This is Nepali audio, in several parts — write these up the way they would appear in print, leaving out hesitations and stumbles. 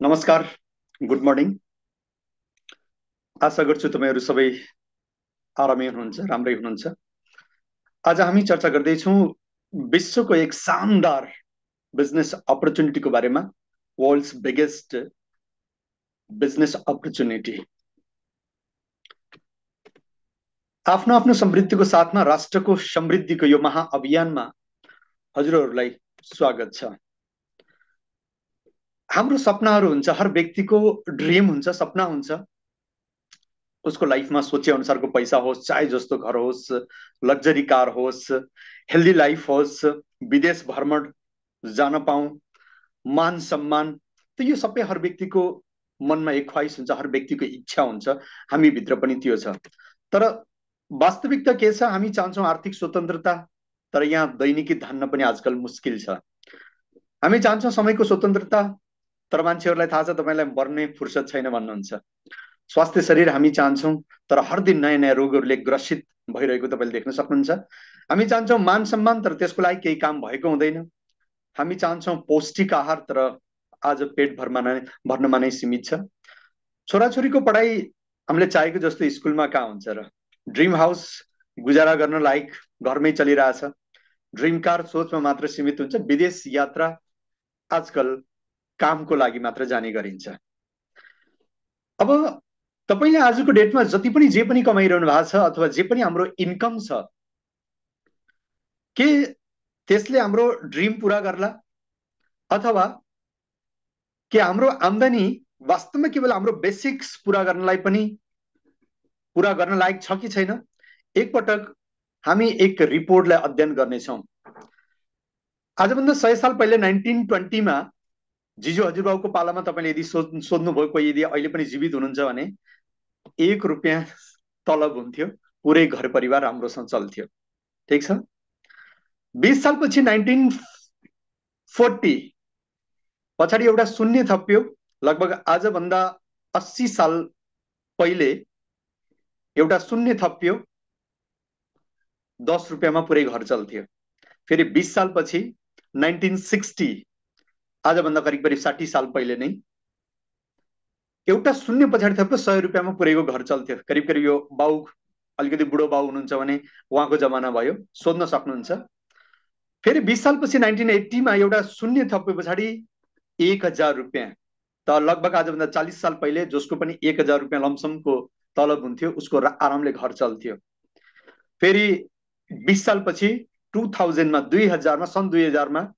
नमस्कार, गुड मर्निङ। आशा गर्छु तपाईँहरू सबै आरामै हुनुहुन्छ, राम्रै हुनुहुन्छ। आज हामी चर्चा गर्दैछौँ विश्वको एक शानदार बिजनेस अपर्च्युनिटीको बारेमा, वर्ल्ड्स बिगेस्ट बिजनेस अपर्च्युनिटी। आफ्नो आफ्नो समृद्धिको साथमा राष्ट्रको समृद्धिको यो महाअभियानमा हजुरहरूलाई स्वागत छ। हाम्रो सपनाहरू हुन्छ, हर व्यक्तिको ड्रिम हुन्छ, सपना हुन्छ। उसको लाइफमा सोचे अनुसारको पैसा होस्, चाहे जस्तो घर होस्, लग्जरी कार होस्, हेल्दी लाइफ होस्, विदेश भ्रमण जान पाऊँ, मान सम्मान। त यो सबै हर व्यक्तिको मनमा एक ख्वाइस हुन्छ, हर व्यक्तिको इच्छा हुन्छ। हामी भित्र पनि त्यो छ। तर वास्तविकता के छ? हामी चाहन्छौँ आर्थिक स्वतन्त्रता, तर यहाँ दैनिकी धान्न पनि आजकल मुस्किल छ। हामी चाहन्छौँ समयको स्वतन्त्रता, तर मान्छेहरूलाई थाहा छ तपाईँलाई मर्ने फुर्सद छैन भन्नुहुन्छ। स्वास्थ्य शरीर हामी चाहन्छौँ, तर हर दिन नयाँ नयाँ रोगहरूले ग्रसित भइरहेको तपाईँले देख्न सक्नुहुन्छ। हामी चाहन्छौँ मान सम्मान, तर त्यसको लागि केही काम भएको हुँदैन। हामी चाहन्छौँ पौष्टिक आहार, तर आज पेट भर्नमा नै सीमित छ। छोराछोरीको पढाइ हामीले चाहेको जस्तो स्कुलमा कहाँ हुन्छ र? ड्रिम हाउस गुजारा गर्न लायक घरमै चलिरहेछ। ड्रिम कार सोचमा मात्र सीमित हुन्छ। विदेश यात्रा आजकल कामको लागि मात्र जाने गरिन्छ। अब तपाईँले आजको डेटमा जति पनि जे पनि कमाइरहनु भएको छ, अथवा जे पनि हाम्रो इन्कम छ, के त्यसले हाम्रो ड्रिम पुरा गर्ला? अथवा के हाम्रो आम्दानी वास्तवमा केवल हाम्रो बेसिक्स पुरा गर्नलाई पनि पुरा गर्न लायक छ कि छैन? एकपटक हामी एक रिपोर्टलाई अध्ययन गर्नेछौँ। आजभन्दा 100 साल पहिले 1920 मा जिजु हजुरबाउको पालामा तपाईँले यदि सोध्नुभयो, कोही यदि अहिले पनि जीवित हुनुहुन्छ भने, 1 रुपियाँ तलब हुन्थ्यो, पुरै घर परिवार राम्रोसँग चल्थ्यो। ठिक छ। 20 सालपछि 1940 पछाडि एउटा शून्य थपियो। लगभग आजभन्दा 80 साल पहिले एउटा शून्य थपियो, 10 रुपियाँमा पुरै घर चल्थ्यो। फेरि 20 सालपछि 1960, आजभन्दा करिब करिब 60 साल पहिले नै एउटा शून्य पछाडि थप्यो, 100 रुपियाँमा पुरैको घर चल्थ्यो। करिब करिब यो बाउ अलिकति बुढो बाउ हुनुहुन्छ भने उहाँको जमाना भयो, सोध्न सक्नुहुन्छ। फेरि 20 सालपछि 1980 मा एउटा शून्य थप्यो पछाडि 1000 रुपियाँ। त लगभग आजभन्दा 40 साल पहिले जसको पनि 1000 रुपियाँ लमसमको तलब हुन्थ्यो, उसको आरामले घर चल्थ्यो। फेरि 20 सालपछि 2000 मा, 2000 मा, सन् 2000 मा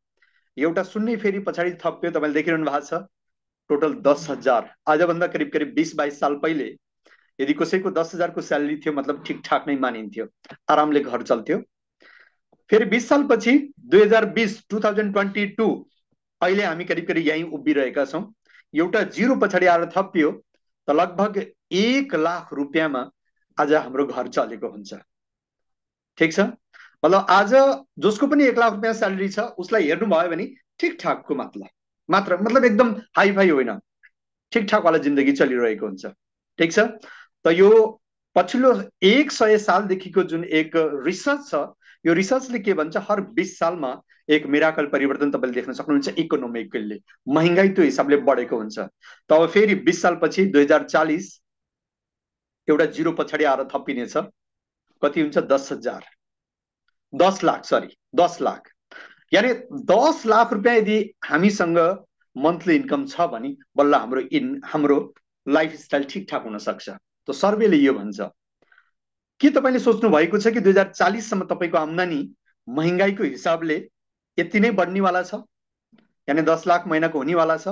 एउटा शून्य फेरि पछाडि थप्यो। तपाईँले देखिरहनु भएको छ, टोटल 10,000। आजभन्दा करिब करिब 20-22 साल पहिले यदि कसैको 10,000 को स्यालेरी थियो, मतलब ठिकठाक नै मानिन्थ्यो, आरामले घर चल्थ्यो। फेरि 20 सालपछि 2022, अहिले हामी करिब करिब यहीँ उभिरहेका छौँ। एउटा जिरो पछाडि आएर थपियो, त लगभग 1 लाख रुपियाँमा आज हाम्रो घर चलेको हुन्छ। ठिक छ। मतलब आज जसको पनि 1 लाख रुपियाँ स्यालेरी छ, उसलाई हेर्नुभयो भने ठिकठाकको मतलब एकदम हाई फाई होइन, ठिकठाक वाला जिन्दगी चलिरहेको हुन्छ। ठिक छ। त यो पछिल्लो 100 सालदेखिको जुन एक रिसर्च छ, यो रिसर्चले के भन्छ, हर 20 सालमा एक मिराकल परिवर्तन तपाईँले देख्न सक्नुहुन्छ। इकोनोमिकली महँगाई त्यो हिसाबले बढेको हुन्छ। त अब फेरि 20 सालपछि 2040 एउटा जिरो पछाडि आएर थपिनेछ। कति हुन्छ? 10,000, 10 लाख, सरी 10 लाख। यानी 10 लाख रुपियाँ यदि हामीसँग मन्थली इन्कम छ भने बल्ल हाम्रो लाइफस्टाइल ठिकठाक हुन सक्छ। त सर्वेले यो भन्छ। के तपाईँले सोच्नु भएको छ कि 2040 सम्म तपाईँको आम्दानी महँगाईको हिसाबले यति नै बढ्नेवाला छ? यानी 10 लाख महिनाको हुनेवाला छ?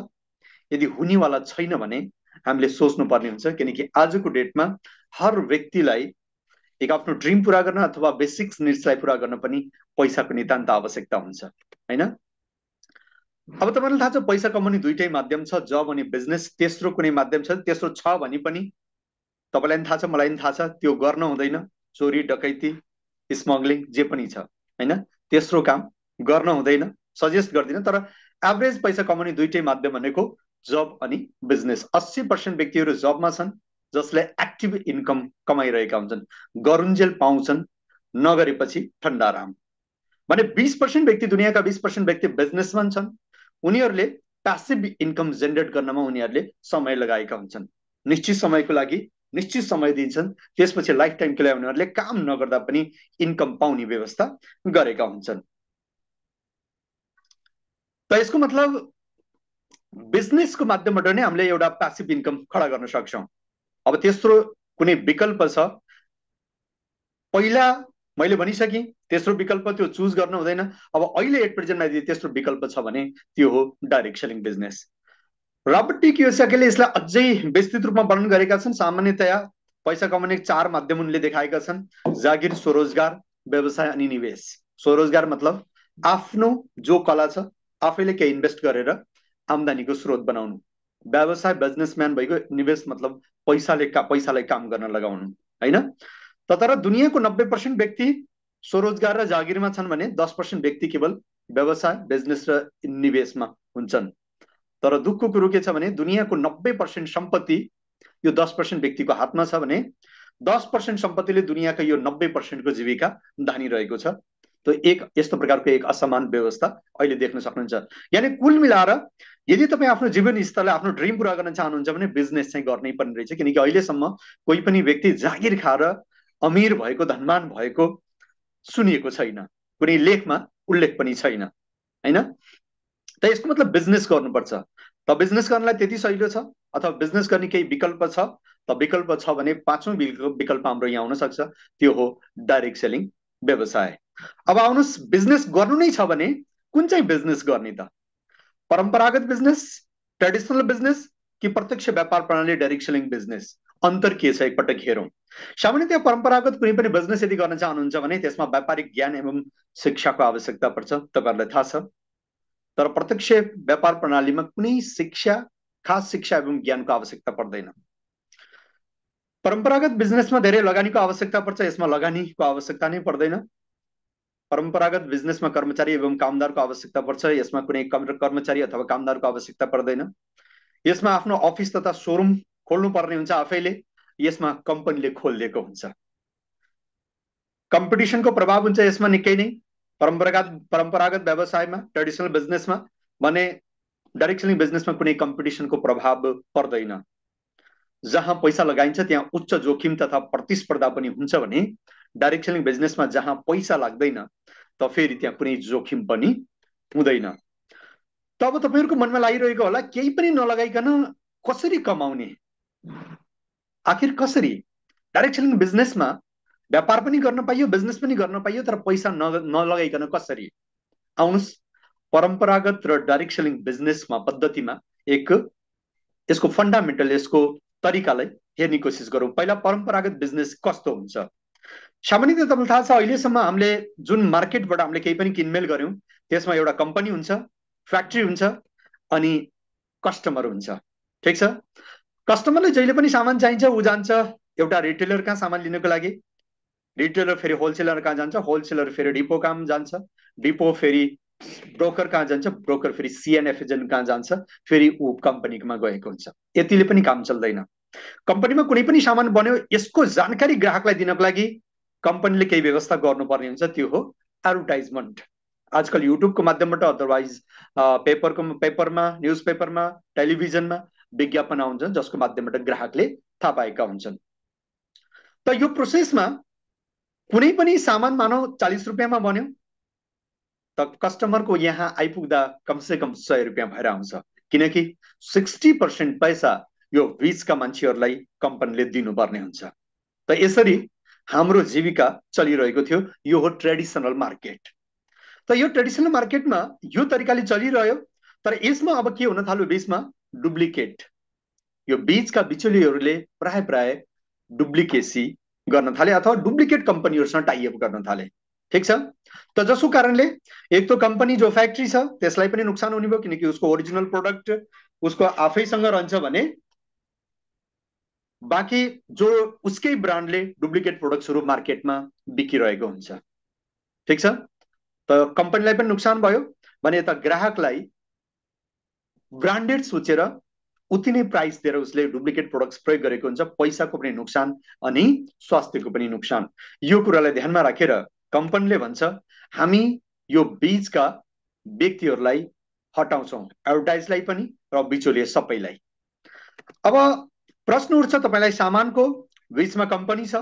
यदि हुनेवाला छैन भने हामीले सोच्नु पर्ने हुन्छ। किनकि आजको डेटमा हर व्यक्तिलाई एक आफ्नो ड्रिम पुरा गर्न अथवा बेसिक्स निड्सलाई पुरा गर्न पनि पैसाको नितान्त आवश्यकता हुन्छ, हैन? अब तपाईँलाई थाहा छ, पैसा कमाउने दुईटै माध्यम छ, जब अनि बिजनेस। तेस्रो कुनै माध्यम छ? तेस्रो छ भने पनि तपाईँलाई पनि थाहा छ, मलाई पनि थाहा छ, त्यो गर्न हुँदैन। चोरी डकैती स्मग्लिङ जे पनि छ, हैन? तेस्रो काम गर्न हुँदैन, सजेस्ट गर्दिनँ। तर एभरेज पैसा कमाउने दुईटै माध्यम भनेको जब अनि बिजनेस। 80% व्यक्तिहरू जबमा छन्, जसले एक्टिभ इन्कम कमाइरहेका हुन्छन्, गरुन्जेल पाउँछन्, नगरेपछि ठन्डा राम। भने 20% व्यक्ति, दुनियाँका 20% व्यक्ति बिजनेसम्यान छन्। उनीहरूले प्यासिभ इन्कम जेनेरेट गर्नमा उनीहरूले समय लगाएका हुन्छन्। निश्चित समयको लागि निश्चित समय दिन्छन्, त्यसपछि लाइफ टाइमको लागि उनीहरूले काम नगर्दा पनि इन्कम पाउने व्यवस्था गरेका हुन्छन्। त यसको मतलब बिजनेसको माध्यमबाट नै हामीले एउटा प्यासिभ इन्कम खडा गर्न सक्छौँ। अब तेस्रो कुनै विकल्प छ? पहिला मैले भनिसकेँ तेस्रो विकल्प त्यो चुज गर्न हुँदैन। अब अहिले एट प्रेजेन्टमा यदि तेस्रो विकल्प छ भने त्यो हो direct selling business. Robert T कियोसाकीले यसलाई अझै विस्तृत रूपमा वर्णन गरेका छन्। सामान्यतया पैसा कमाउने 4 माध्यम उनले देखाएका छन्: जागिर, स्वरोजगार, व्यवसाय अनि निवेश। स्वरोजगार मतलब आफ्नो जो कला छ आफैले केही इन्भेस्ट गरेर आम्दानीको स्रोत बनाउनु। व्यवसाय बिजनेसम्यान भइगयो। निवेश मतलब पैसालाई काम गर्न लगाउनु, हैन? तर दुनियाँको 90% व्यक्ति स्वरोजगार र जागिरमा छन् भने 10% व्यक्ति केवल व्यवसाय, बिजनेस र निवेशमा हुन्छन्। तर दुःखको कुरो के छ भने दुनियाँको 90% सम्पत्ति यो 10% व्यक्तिको हातमा छ भने 10% सम्पत्तिले दुनियाँको यो 90% को जीविका धानिरहेको छ। तो एक यस्तो प्रकारको एक असमान व्यवस्था अहिले देख्न सक्नुहुन्छ। यानी कुल मिलाएर यदि तपाईँ आफ्नो जीवन स्तरलाई आफ्नो ड्रिम पूरा गर्न चाहनुहुन्छ भने बिजनेस चाहिँ गर्नै पर्ने रहेछ। किनकि अहिलेसम्म कोही पनि व्यक्ति जागिर खाएर अमीर भएको, धनवान भएको सुनिएको छैन, कुनै लेखमा उल्लेख पनि छैन, हैन? त यसको मतलब बिजनेस गर्नुपर्छ। त बिजनेस गर्नलाई त्यति सजिलो छ अथवा बिजनेस गर्ने केही विकल्प छ? त विकल्प छ भने पाँचौं विकल्प हाम्रो यहाँ हुन सक्छ, त्यो हो डाइरेक्ट सेलिङ व्यवसाय। अब आउनुहोस्, बिजनेस गर्नु नै छ भने कुन चाहिँ बिजनेस गर्ने त? परम्परागत बिजनेस, ट्रेडिसनल बिजनेस कि प्रत्यक्ष व्यापार प्रणाली डाइरेक्ट सेलिङ बिजनेस? अन्तर के छ एकपटक हेरौँ। सामान्यतया परम्परागत कुनै पनि बिजनेस यदि गर्न चाहनुहुन्छ भने त्यसमा व्यापारिक ज्ञान एवं शिक्षाको आवश्यकता पर्छ, तपाईहरुलाई थाहा छ। तर प्रत्यक्ष व्यापार प्रणालीमा कुनै खास शिक्षा एवं ज्ञानको आवश्यकता पर्दैन। परम्परागत बिजनेसमा धेरै लगानीको आवश्यकता पर्छ, यसमा लगानीको आवश्यकता नै पर्दैन। परम्परागत बिजनेसमा कर्मचारी एवं कामदारको आवश्यकता पर्छ, यसमा कुनै कर्मचारी अथवा कामदारको आवश्यकता पर्दैन। यसमा आफ्नो अफिस तथा शोरूम खोल्नु पर्ने हुन्छ आफैले, यसमा कम्पनीले खोलिदिएको हुन्छ। कम्पिटिसनको प्रभाव हुन्छ यसमा निकै नै। परम्परागत व्यवसायमा, ट्रेडिसनल बिजनेसमा भने डाइरेक्ट सेलिङ बिजनेसमा कुनै कम्पिटिसनको प्रभाव पर्दैन। जहाँ पैसा लगाइन्छ त्यहाँ उच्च जोखिम तथा प्रतिस्पर्धा पनि हुन्छ भने डाइरेक्ट सेलिङ बिजनेसमा जहाँ पैसा लाग्दैन त फेरि त्यहाँ कुनै जोखिम पनि हुँदैन। तब तपाईहरुको मनमा लागिरहेको होला केही पनि नलगाइकन कसरी कमाउने? आखिर कसरी? डाइरेक्ट सेलिङ बिजनेसमा व्यापार पनि गर्न पाइयो, बिजनेस पनि गर्न पाइयो, तर पैसा नलगाइकन कसरी? आउनुस्, परम्परागत र डाइरेक्ट सेलिङ बिजनेसमा पद्धतिमा यसको फन्डामेन्टल, यसको तरिकालाई हेर्ने कोसिस गरौँ। पहिला परम्परागत बिजनेस कस्तो हुन्छ? सामान्यतः तपाईलाई थाहा छ अहिलेसम्म हामीले जुन मार्केटबाट हामीले केही पनि किनमेल गर्यौं त्यसमा एउटा कम्पनी हुन्छ, फ्याक्ट्री हुन्छ अनि कस्टमर हुन्छ, ठीक छ? कस्टमरले जहिले पनि सामान चाहिन्छ उ जान्छ एउटा रिटेलर कहाँ सामान लिनको लागि, रिटेलर फेरि होलसेलर कहाँ जान्छ, होलसेलर फेरि डिपो कहाँ जान्छ, डिपो फेरि ब्रोकर कहाँ जान्छ, ब्रोकर फेरि सीएनएफ एजेन्ट कहाँ जान्छ, फेरि उ कम्पनीमा गएको हुन्छ। यतिले पनि काम चल्दैन। कम्पनीमा कुनै पनि सामान बन्यो यसको जानकारी ग्राहकलाई दिनको लागि कम्पनीले केही व्यवस्था गर्नुपर्ने हुन्छ, त्यो हो एडभर्टाइजमेन्ट। आजकल युट्युबको माध्यमबाट अदरवाइज पेपरमा, न्युजपेपरमा, टेलिभिजनमा विज्ञापन आउँछ जसको माध्यमबाट ग्राहकले थाहा पाएका हुन्छन्। त यो प्रोसेसमा कुनै पनि सामान मानौ 40 रुपैयाँमा बन्यो त कस्टमरको यहाँ आइपुग्दा कमसे कम 100 रुपैयाँ भएर आउँछ, किनकि 60% पैसा यो बीचका मान्छेहरूलाई कम्पनीले दिनुपर्ने हुन्छ। त यसरी हाम्रो जीविका चलिरहेको थियो। यो हो ट्रेडिसनल मार्केट। त यो ट्रेडिसनल मार्केटमा यो तरिकाले चलिरह्यो, तर यसमा अब के हुन थाल्यो? बीचमा डुप्लिकेट, यो बीचका बिचौलियाहरूले प्राय डुप्लिकेसी गर्न थाले अथवा डुप्लिकेट कम्पनीहरुसँग टाइ अप गर्न थाले, ठीक छ? त जसको कारणले एक तो कम्पनी जो फ्याक्ट्री छ त्यसलाई पनि नुकसान हुने भयो, किनकि उसको ओरिजिनल प्रोडक्ट उसको आफैसँग रहन्छ भने बाँकी जो उसकै ब्रान्डले डुप्लिकेट प्रोडक्ट्सहरु मार्केटमा बिकिरहेको हुन्छ, ठीक छ? त कम्पनीलाई पनि नुकसान भयो भने यता ग्राहकलाई ब्रान्डेड सोचेर उति नै प्राइस दिएर उसले डुप्लिकेट प्रोडक्ट्स प्रयोग गरेको हुन्छ, पैसाको पनि नुकसान अनि स्वास्थ्यको पनि नुकसान। यो कुरालाई ध्यानमा राखेर कम्पनीले भन्छ हामी यो बीचका व्यक्तिहरुलाई हटाउँछौँ, एडभर्टाइजलाई पनि र बिचौलिया सबैलाई। अब प्रश्न उठ्छ तपाईलाई, सामानको बीचमा कम्पनी छ,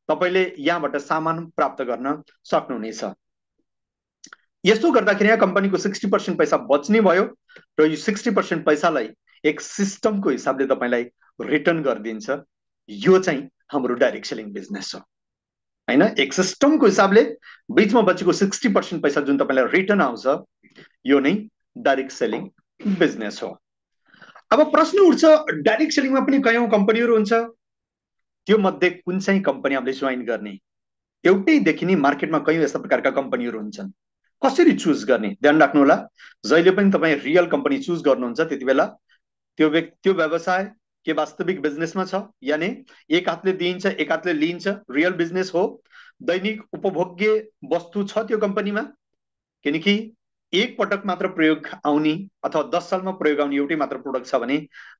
तपाईले यहाँबाट सामान प्राप्त गर्न सक्नुहुनेछ। यसो गर्दाखेरि यहाँ कम्पनीको 60% पैसा बच्ने भयो र यो 60% पैसालाई एक सिस्टमको हिसाबले तपाईलाई रिटर्न गरिदिन्छ। यो चाहिँ हाम्रो डाइरेक्ट सेलिङ बिजनेस हो हैन। एक सिस्टमको हिसाबले बीचमा बचेको 60% पैसा जुन तपाईलाई रिटर्न आउँछ, यो नै डाइरेक्ट सेलिङ बिजनेस हो। अब प्रश्न उठ्छ, डाइरेक्ट सेलिङमा पनि कयौं कम्पनीहरू हुन्छ, त्यो मध्ये कुन चाहिँ कम्पनी हामीले जोइन गर्ने? एउटै देखिने मार्केटमा कयौं यस्ता प्रकारका कम्पनीहरू हुन्छन्, कसरी चुज गर्ने? ध्यान राख्नु होला, जहिले पनि तपाईं रियल कम्पनी चुज गर्नुहुन्छ त्यतिबेला त्यो व्यवसाय के वास्तविक बिजनेसमा छ, यानी एक हातले दिइन्छ एक हातले लिइन्छ, रियल बिजनेस हो, दैनिक उपभोग्य वस्तु छ त्यो कम्पनीमा, किनकि एक पटक मात्र प्रयोग आउने अथवा 10 सालमा प्रयोग आउने एउटै मात्र प्रोडक्ट छ भने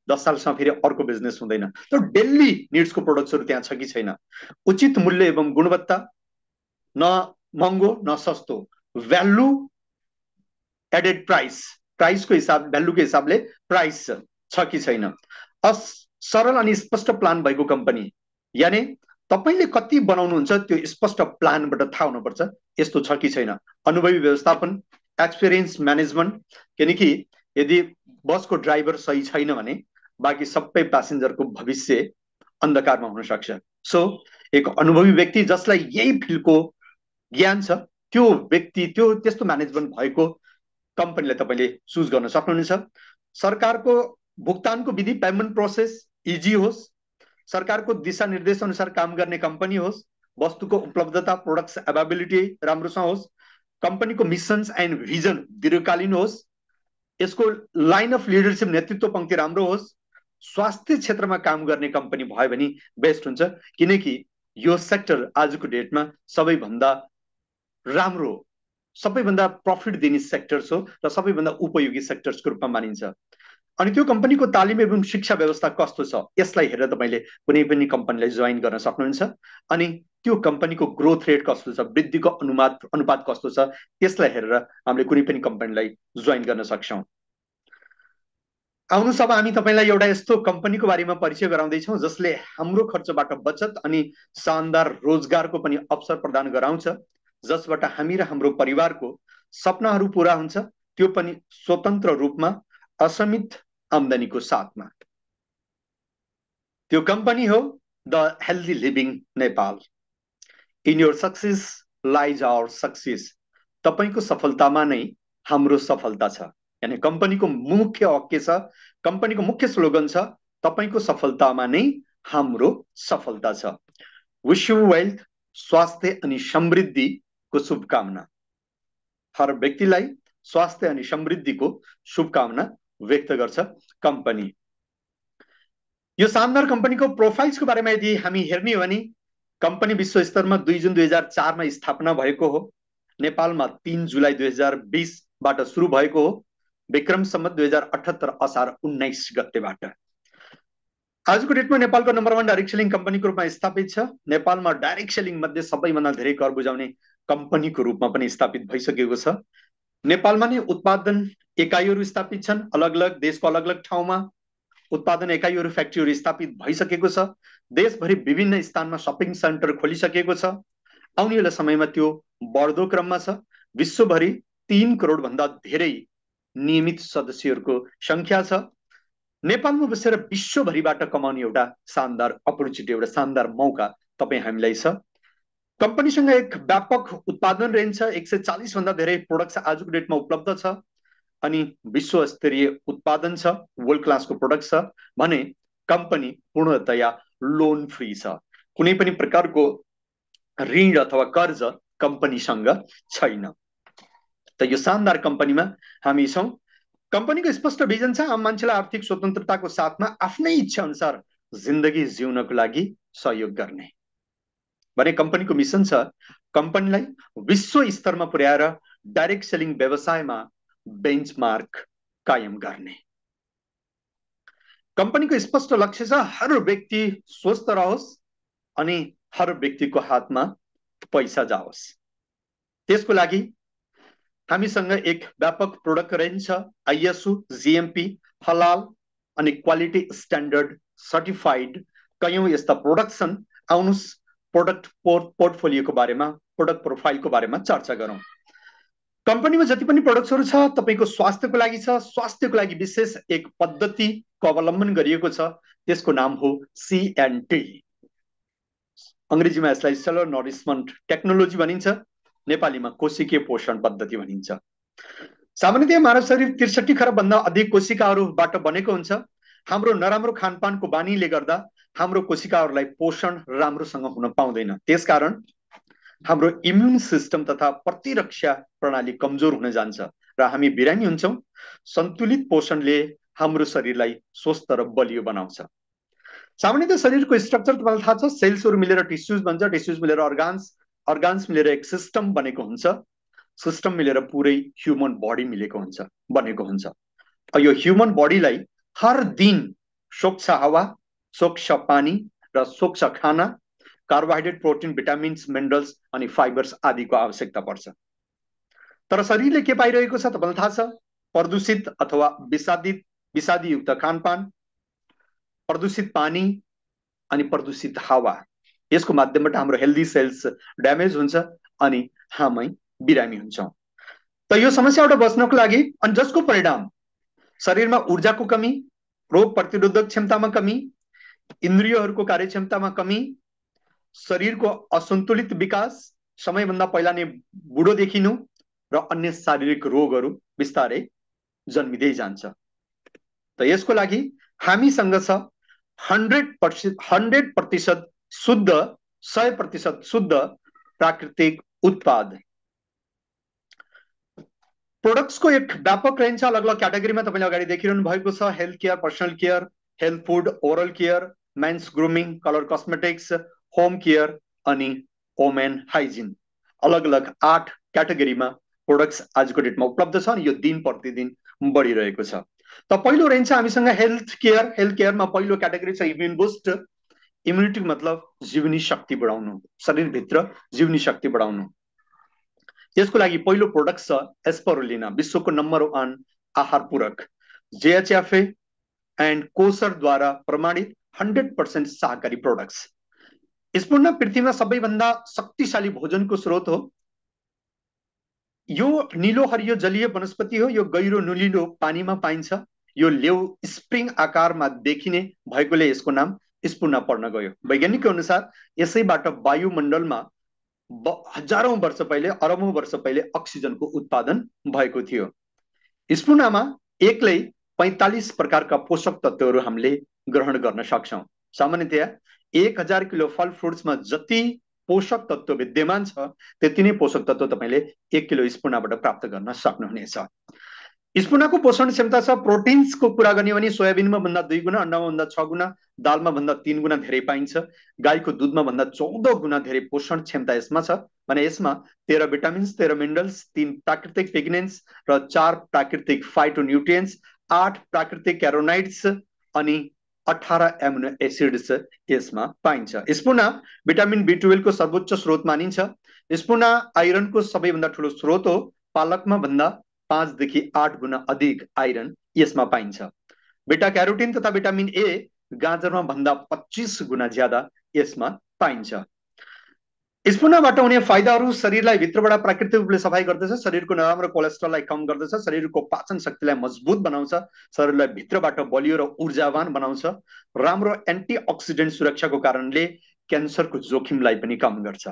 10 सालसम्म फेरि अर्को बिजनेस हुँदैन। त्यो डेली निड्सको प्रोडक्ट्सहरू त्यहाँ छ कि छैन, उचित मूल्य एवं गुणवत्ता, न महँगो न सस्तो, भ्यालु एडेड प्राइसको हिसाब, भ्यालुको हिसाबले प्राइस छ कि छैन, सरल अनि स्पष्ट प्लान भएको कम्पनी, यानी तपाईले कति बनाउनुहुन्छ त्यो स्पष्ट प्लानबाट थाहा हुनुपर्छ, यस्तो छ कि छैन, अनुभवी व्यवस्थापन, एक्सपिरियन्स म्यानेजमेन्ट, किनकि यदि बसको ड्राइभर सही छैन भने बाँकी सबै प्यासेन्जरको भविष्य अन्धकारमा हुन सक्छ। सो एक अनुभवी व्यक्ति जसलाई यही फिल्डको ज्ञान छ, त्यो व्यक्ति, त्यो त्यस्तो म्यानेजमेन्ट भएको कम्पनीलाई तपाईले चुज गर्न सक्नुहुनेछ। सरकारको भुक्तानको विधि, पेमेन्ट प्रोसेस इजी होस्, सरकारको दिशानिर्देश अनुसार काम गर्ने कम्पनी होस्, वस्तुको उपलब्धता, प्रोडक्ट्स एभाइलेबिलिटी राम्रोसँग होस्, कम्पनीको मिसन्स एन्ड भिजन दीर्घकालीन होस्, यसको लाइन अफ लिडरशिप नेतृत्व पंक्ति राम्रो होस्, स्वास्थ्य क्षेत्रमा काम गर्ने कम्पनी भयो भने बेस्ट हुन्छ, किनकि यो सेक्टर आजको डेटमा सबैभन्दा राम्रो, सबैभन्दा प्रफिट दिने सेक्टर्स हो र सबैभन्दा उपयोगी सेक्टर्सको रूपमा मानिन्छ। अनि त्यो कम्पनीको तालिम एवं शिक्षा व्यवस्था कस्तो छ, यसलाई हेरेर तपाईले कुनै पनि कम्पनीलाई जोइन गर्न सक्नुहुन्छ। अनि त्यो कम्पनीको ग्रोथ रेट कस्तो छ, वृद्धिको अनुपात कस्तो छ, त्यसलाई हेरेर हामीले कुनै पनि कम्पनीलाई जोइन गर्न सक्छौं। आउनुहोस् अब हामी तपाईलाई एउटा यस्तो कम्पनीको बारेमा परिचय गराउँदै छौं जसले हाम्रो खर्चबाट बचत अनि शानदार रोजगारको पनि अवसर प्रदान गराउँछ, जसबाट हामी र हाम्रो परिवारको सपनाहरू पूरा हुन्छ, त्यो पनि स्वतन्त्र रूपमा असीमित आम्दानीको साथमा। त्यो कम्पनी हो the healthy living Nepal. In your success lies our success. तपाईको सफलतामा नै हाम्रो सफलता छ, यानी कम्पनीको मुख्य वाक्य छ, कम्पनीको मुख्य स्लोगन छ, तपाईको सफलतामा नै हाम्रो सफलता छ। विश यू वेल्थ, स्वास्थ्य अनि समृद्धिको शुभकामना। हर व्यक्तिलाई स्वास्थ्य अनि समृद्धिको शुभकामना व्यक्त गर्छ कम्पनी। यो शानदार कम्पनीको प्रोफाइल्सको बारेमा यदि हामी हेर्ने हो भने कम्पनी विश्व स्तरमा 2 जुन 2004 मा स्थापना भएको हो, नेपालमा 3 जुलाई 2020 बाट सुरु भएको हो, विक्रम सम्वत 2078 असार 19 गतेबाट। आजको डेटमा नेपालको नम्बर 1 डाइरेक्ट सेलिङ कम्पनीको रूपमा स्थापित छ। नेपालमा डाइरेक्ट सेलिङ मध्ये सबैभन्दा धेरै कर बुझाउने कम्पनीको रूपमा पनि स्थापित भइसकेको छ। नेपालमा नै उत्पादन एकाइहरू स्थापित छन्, अलग अलग देशको अलग अलग ठाउँमा उत्पादन एकाइहरू, फ्याक्ट्रीहरू स्थापित भइसकेको छ। देशभरि विभिन्न स्थानमा शपिङ सेन्टर खोलिसकेको छ। आउनेवाला समयमा त्यो बढ्दो क्रममा छ। विश्वभरि 3 करोड भन्दा धेरै नियमित सदस्यहरूको संख्या छ। नेपालमा बसेर विश्वभरिबाट कमाउने एउटा शानदार अपर्च्युनिटी, एउटा शानदार मौका तपाई हामीलाई छ। कम्पनीसँग एक व्यापक उत्पादन रेन्ज छ, 140 भन्दा धेरै प्रोडक्ट्स आजको डेटमा उपलब्ध छ अनि विश्व स्तरीय उत्पादन छ, वर्ल्ड क्लासको प्रोडक्ट छ भने कम्पनी पूर्णतया लोन फ्री छ। कुनै पनि प्रकारको ऋण अथवा कर्ज कम्पनीसँग छैन। त यो शानदार कम्पनीमा हामी छौं। कम्पनीको स्पष्ट भिजन छ, आम मान्छेलाई आर्थिक स्वतन्त्रताको साथमा आफ्नै इच्छा अनुसार जिन्दगी जिउनको लागि सहयोग गर्ने भने कम्पनीको मिसन छ कम्पनीलाई विश्व स्तरमा पुर्याएर डाइरेक्ट सेलिङ व्यवसायमा बेन्चमार्क कायम गर्ने। कम्पनीको स्पष्ट लक्ष्य छ हर व्यक्ति स्वस्थ रहोस् अनि हर व्यक्तिको हातमा पैसा जाओस्। त्यसको लागि हामीसँग एक व्यापक प्रोडक्ट रेन्ज छ, आइएसओ, जीएमपी, हलाल अनि क्वालिटी स्ट्यान्डर्ड सर्टिफाइड कयौं यस्ता प्रोडक्ट छन्। आउनुस् प्रोडक्ट पोर्टफोलियोको बारेमा, प्रोडक्ट प्रोफाइलको बारेमा चर्चा गरौँ। कम्पनीमा जति पनि प्रोडक्ट्सहरू छ तपाईको स्वास्थ्यको लागि छ। स्वास्थ्यको लागि विशेष एक पद्धतिको अवलम्बन गरिएको छ, त्यसको नाम हो CNT। अंग्रेजीमा यसलाई सेलुलर नरिशमेन्ट टेक्नोलोजी भनिन्छ, नेपालीमा कोशिकीय पोषण पद्धति भनिन्छ। सामान्यतया मानव शरीर 63 खरब भन्दा अधिक कोशिकाहरूबाट बनेको हुन्छ। हाम्रो नराम्रो खानपानको बानीले गर्दा हाम्रो कोशिकाहरूलाई पोषण राम्रोसँग हुन पाउँदैन। त्यसकारण हाम्रो इम्युन सिस्टम तथा प्रतिरक्षा प्रणाली कमजोर हुन जान्छ र हामी बिरामी हुन्छौं। सन्तुलित पोषणले हाम्रो शरीरलाई स्वस्थ र बलियो बनाउँछ। सामान्यतः शरीरको स्ट्रक्चर तपाईलाई थाहा छ, सेल्सहरू मिलेर टिस्युज बन्छ, टिस्युज मिलेर अर्गान्स मिलेर एक सिस्टम बनेको हुन्छ, सिस्टम मिलेर पुरै ह्युमन बडी मिलेको हुन्छ, बनेको हुन्छ। यो ह्युमन बडीलाई हर दिन स्वच्छ हावा, स्वच्छ पानी र स्वच्छ खाना, कार्बोहाइड्रेट, प्रोटिन, भिटामिन्स, मिनरल्स अनि फाइबर्स आदिको आवश्यकता पर्छ। तर शरीरले के पाइरहेको छ तपाईलाई थाहा छ? प्रदूषित अथवा विषादीयुक्त खानपान, प्रदूषित पानी अनि प्रदूषित हावा, यसको माध्यमबाट हाम्रो हेल्दी सेल्स ड्यामेज हुन्छ अनि हामी बिरामी हुन्छौं। त यो समस्याबाट बच्नको लागि अनि जसको परिणाम शरीरमा ऊर्जाको कमी, रोग प्रतिरोधक क्षमतामा कमी, इन्द्रियहरूको कार्यक्षमतामा कमी, शरीरको असन्तुलित विकास, समयभन्दा पहिला नै बुढो देखिनु र अन्य शारीरिक रोगहरू बिस्तारै जन्मिँदै जान्छ। त यसको लागि हामीसँग छ 100% शुद्ध, 100% शुद्ध प्राकृतिक उत्पाद। प्रोडक्ट्सको एक व्यापक रेन्ज छ, अलग अलग क्याटेगोरीमा तपाईले अगाडि देखिरहनु भएको छ। Health care, personal care, health food, oral care, men's grooming, colour cosmetics, home care अनि वोमेन हाइजिन, अलग अलग 8 क्याटेगोरीमा प्रोडक्ट्स आजको डेटमा उपलब्ध छ। यो दिन प्रतिदिन बढिरहेको छ। त पहिलो रेन्ज छ हामीसँग हेल्थ केयर। हेल्थ केयरमा पहिलो क्याटेगोरी छ इम्युन बुस्ट। इम्युनिटी मतलब जीवनी शक्ति बढाउनु, शरीरभित्र जीवनी शक्ति बढाउनु। त्यसको लागि पहिलो प्रोडक्ट छ एस्परुलिना, विश्वको नम्बर 1 आहार पूरक, JHFA एन्ड कोसरद्वारा प्रमाणित 100% शाकाहारी प्रोडक्ट्स। स्पूर्णा पृथ्वीमा सबैभन्दा शक्तिशाली भोजनको स्रोत हो। यो नीलो हरियो जलीय वनस्पति हो। यो गहिरो नुलिलो पानीमा पाइन्छ। यो लेउ स्प्रिङ आकारमा देखिने भएकोले यसको नाम स्पूर्णा पर्न गयो। वैज्ञानिकको अनुसार यसैबाट वायुमण्डलमा हजारौं वर्ष पहिले, अरबौं वर्ष पहिले अक्सिजनको उत्पादन भएको थियो। स्पूर्णामा एक्लै 45 प्रकारका पोषक तत्वहरू हामीले ग्रहण गर्न सक्छौं। सामान्यतया 1000 किलो फल फ्रुट्समा जति पोषक तत्व विद्यमान छ त्यति नै पोषक तत्व तपाईले 1 किलो स्पूर्णाबाट प्राप्त गर्न सक्नुहुनेछ। स्पूर्णाको पोषण क्षमता छ। प्रोटिन्सको कुरा गर्ने भने सोयाबिनमा भन्दा 2 गुणा, अन्डामा भन्दा 6 गुणा, दालमा भन्दा 3 गुणा धेरै पाइन्छ। गाईको दुधमा भन्दा 14 गुणा धेरै पोषण क्षमता यसमा छ। भने यसमा 13 भिटामिन्स, 13 मिनरल्स, 3 प्राकृतिक पिग्मेन्ट्स र 4 प्राकृतिक फाइटोन्युट्रिएन्ट्स, 8 प्राकृतिक क्यारोनाइड्स अनि 18 एमिनो एसिड्स यसमा पाइन्छ। स्पूर्णा भिटामिन B12 को सर्वोच्च स्रोत मानिन्छ। स्पूर्णा आइरनको सबैभन्दा ठूलो स्रोत हो। पालकमा भन्दा 5 देखि 8 गुणा अधिक आइरन यसमा पाइन्छ। बेटा क्यारोटिन तथा भिटामिन A गाजरमा भन्दा 25 गुणा ज्यादा यसमा पाइन्छ। स्पूर्णाबाट हुने फाइदाहरू शरीरलाई भित्रबाट प्राकृतिक रूपले सफाई गर्दछ, शरीरको नराम्रो कोलेस्ट्रोललाई कम गर्दछ, शरीरको पाचन शक्तिलाई मजबुत बनाउँछ, शरीरलाई भित्रबाट बलियो र ऊर्जावान बनाउँछ, राम्रो एन्टिअक्सिडेन्ट सुरक्षाको कारणले क्यान्सरको जोखिमलाई पनि कम गर्छ।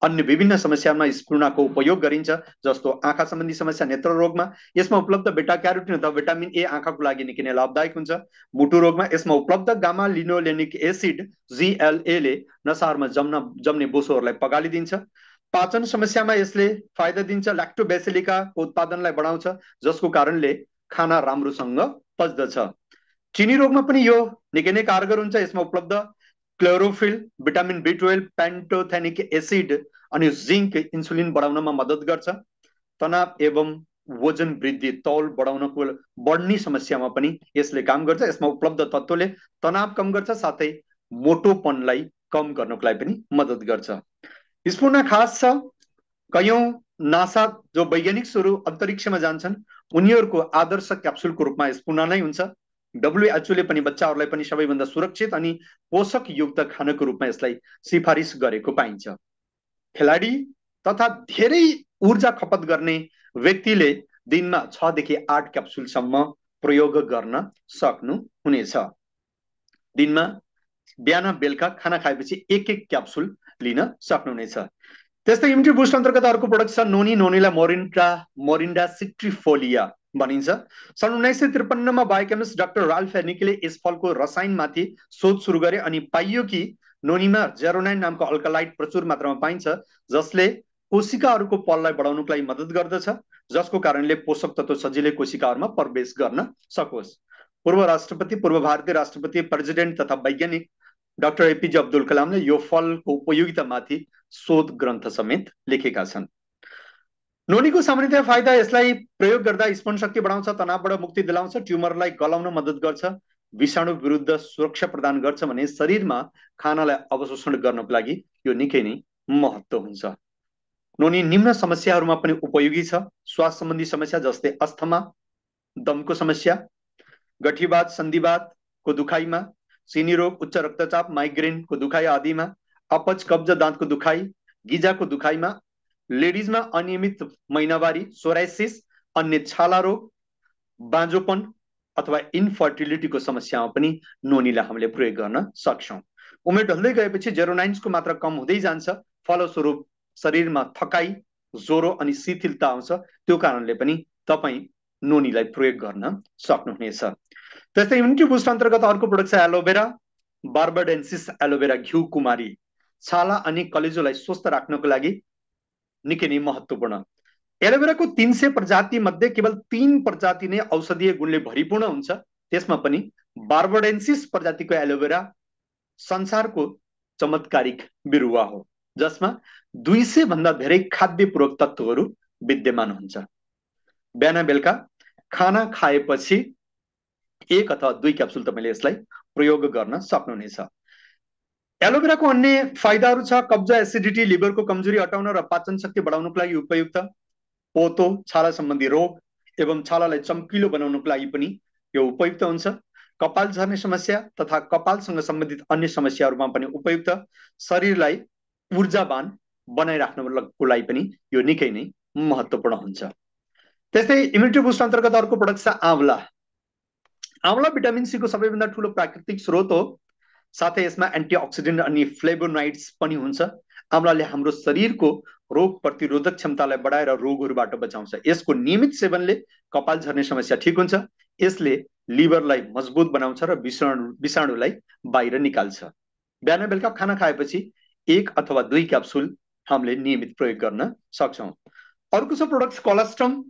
अन्य विभिन्न समस्यामा स्पूर्णाको उपयोग गरिन्छ, जस्तो आँखा सम्बन्धी समस्या, नेत्र रोगमा यसमा उपलब्ध बेटा क्यारोटिन अथवा भिटामिन A आँखाको लागि निकै नै लाभदायक हुन्छ। मुटु रोगमा यसमा उपलब्ध गामा लिनोलेनिक एसिड GLA ले नसारमा जम्ने बोसोहरूलाई पगालिदिन्छ। पाचन समस्यामा यसले फाइदा दिन्छ। ल्याक्टोबेसिलिकाको उत्पादनलाई बढाउँछ, जसको कारणले खाना राम्रोसँग पच्दछ। चिनी रोगमा पनि यो निकै नै कारगर हुन्छ। यसमा उपलब्ध क्लोरोफिल, भिटामिन B12, पेन्टोथेनिक एसिड अनि जिंक इन्सुलिन बढाउनमा मद्दत गर्छ। तनाव एवं वजन वृद्धि, तौल बढ्ने समस्यामा पनि यसले काम गर्छ। यसमा उपलब्ध तत्त्वले तनाव कम गर्छ, साथै मोटोपनलाई कम गर्नको लागि पनि मद्दत गर्छ। स्पूर्णा खास छ कयौं नासा जो वैज्ञानिकहरू अन्तरिक्षमा जान्छन् उनीहरूको आदर्श क्याप्सुलको रूपमा यस पुनः नै हुन्छ। डब्ल्युएचओले पनि बच्चाहरूलाई पनि सबैभन्दा सुरक्षित अनि पोषक युक्त खानको रूपमा यसलाई सिफारिस गरेको पाइन्छ। खेलाडी तथा धेरै ऊर्जा खपत गर्ने व्यक्तिले दिनमा 6 देखि 8 क्याप्सुलसम्म प्रयोग गर्न सक्नुहुनेछ। दिनमा बिहान बेलुका खाना खाएपछि एक एक क्याप्सुल लिन सक्नुहुनेछ। त्यस्तै इम्युनिटी बुस्ट अन्तर्गत अर्को प्रोडक्ट छ नोनी। नोनीलाई मोरिन्डा सिट्रिफोलिया भनिन्छ। सन् 1953 मा बायोकेमिस्ट डाक्टर राल्फ हेर्निकेले यस फलको रसायनमाथि शोध सुरु गरे अनि पाइयो कि नोनीमा जेरोनाइन नामको अल्कलाइड प्रचुर मात्रामा पाइन्छ जसले कोशिकाहरूको पललाई बढाउनको लागि मद्दत गर्दछ, जसको कारणले पोषक तत्व सजिलै कोशिकाहरूमा प्रवेश गर्न सकोस्। पूर्व राष्ट्रपति, पूर्व भारतीय राष्ट्रपति, प्रेसिडेन्ट तथा वैज्ञानिक डाक्टर एपीजे अब्दुल कलामले यो फलको उपयोगितामाथि शोध ग्रन्थ समेत लेखेका छन्। नोनीको सामान्यतया फाइदा यसलाई प्रयोग गर्दा स्मरण शक्ति बढाउँछ, तनावबाट मुक्ति दिलाउँछ, ट्युमरलाई गलाउन मद्दत गर्छ, विषाणु विरुद्ध सुरक्षा प्रदान गर्छ भने शरीरमा खानालाई अवशोषण गर्नको लागि यो निकै नै महत्त्व हुन्छ। नोनी निम्न समस्याहरूमा पनि उपयोगी छ। श्वास सम्बन्धी समस्या जस्तै अस्थमा, दमको समस्या, गठीवात, सन्धिवातको दुखाइमा, सिनी रोग, उच्च रक्तचाप, माइग्रेनको दुखाइ आदिमा, अपच, कब्ज, दाँतको दुखाइ, गिजाको दुखाइमा, लेडिजमा अनियमित महिनावारी, सोराइसिस, अन्य छाला रोग, बाँझोपन अथवा इन्फर्टिलिटीको समस्यामा पनि नोनीलाई हामीले प्रयोग गर्न सक्छौँ। उमेर ढल्दै गएपछि जेरोनाइन्सको मात्रा कम हुँदै जान्छ, फलस्वरूप शरीरमा थकाइ, ज्वरो अनि शिथिलता आउँछ। त्यो कारणले पनि तपाईँ नोनीलाई प्रयोग गर्न सक्नुहुनेछ। त्यस्तै इम्युनिटी बुस्ट अन्तर्गत अर्को प्रोडक्ट छ एलोभेरा। बार्बाडेन्सिस एलोभेरा घिउ कुमारी छाला अनि कलेजोलाई स्वस्थ राख्नको लागि निकै नै महत्त्वपूर्ण। एलोभेराको 300 प्रजाति मध्ये केवल 3 प्रजाति नै औषधीय गुणले भरिपूर्ण हुन्छ। त्यसमा पनि बार्बाडेन्सिस प्रजातिको एलोभेरा संसारको चमत्कारिक बिरुवा हो जसमा 200 भन्दा धेरै खाद्य पूरक तत्त्वहरू विद्यमान हुन्छ। बिहान बेलुका खाना खाएपछि 1 अथवा 2 क्याप्सुल तपाईले यसलाई प्रयोग गर्न सक्नुहुनेछ। एलोभेराको अन्य फाइदाहरू छ कब्ज, एसिडिटी, लिभरको कमजोरी हटाउन र पाचन शक्ति बढाउनको लागि उपयुक्त। पोतो, छाला सम्बन्धी रोग एवं छालालाई चम्किलो बनाउनको लागि पनि यो उपयुक्त हुन्छ। कपाल झर्ने समस्या तथा कपालसँग सम्बन्धित अन्य समस्याहरूमा पनि उपयुक्त। शरीरलाई ऊर्जावान बनाइराख्नको लागि पनि यो निकै नै महत्त्वपूर्ण हुन्छ। त्यस्तै इम्युनिटी बुस्ट अन्तर्गत अर्को प्रोडक्ट छ आँवला। आँवला भिटामिन सी को सबैभन्दा ठूलो प्राकृतिक स्रोत हो, साथै यसमा एन्टिअक्सिडेन्ट अनि फ्लेभोनोइड्स पनि हुन्छ। आँवलाले हाम्रो शरीरको रोग प्रतिरोधक क्षमतालाई बढाएर रोगहरूबाट बचाउँछ। यसको नियमित सेवनले कपाल झर्ने समस्या ठीक हुन्छ। यसले लिभरलाई मजबुत बनाउँछ र विषाणुलाई बाहिर निकाल्छ। बिहान बेलुका खाना खाएपछि 1 अथवा 2 क्याप्सुल हामीले नियमित प्रयोग गर्न सक्छौँ। अर्को छ प्रोडक्ट कोलेस्ट्रम।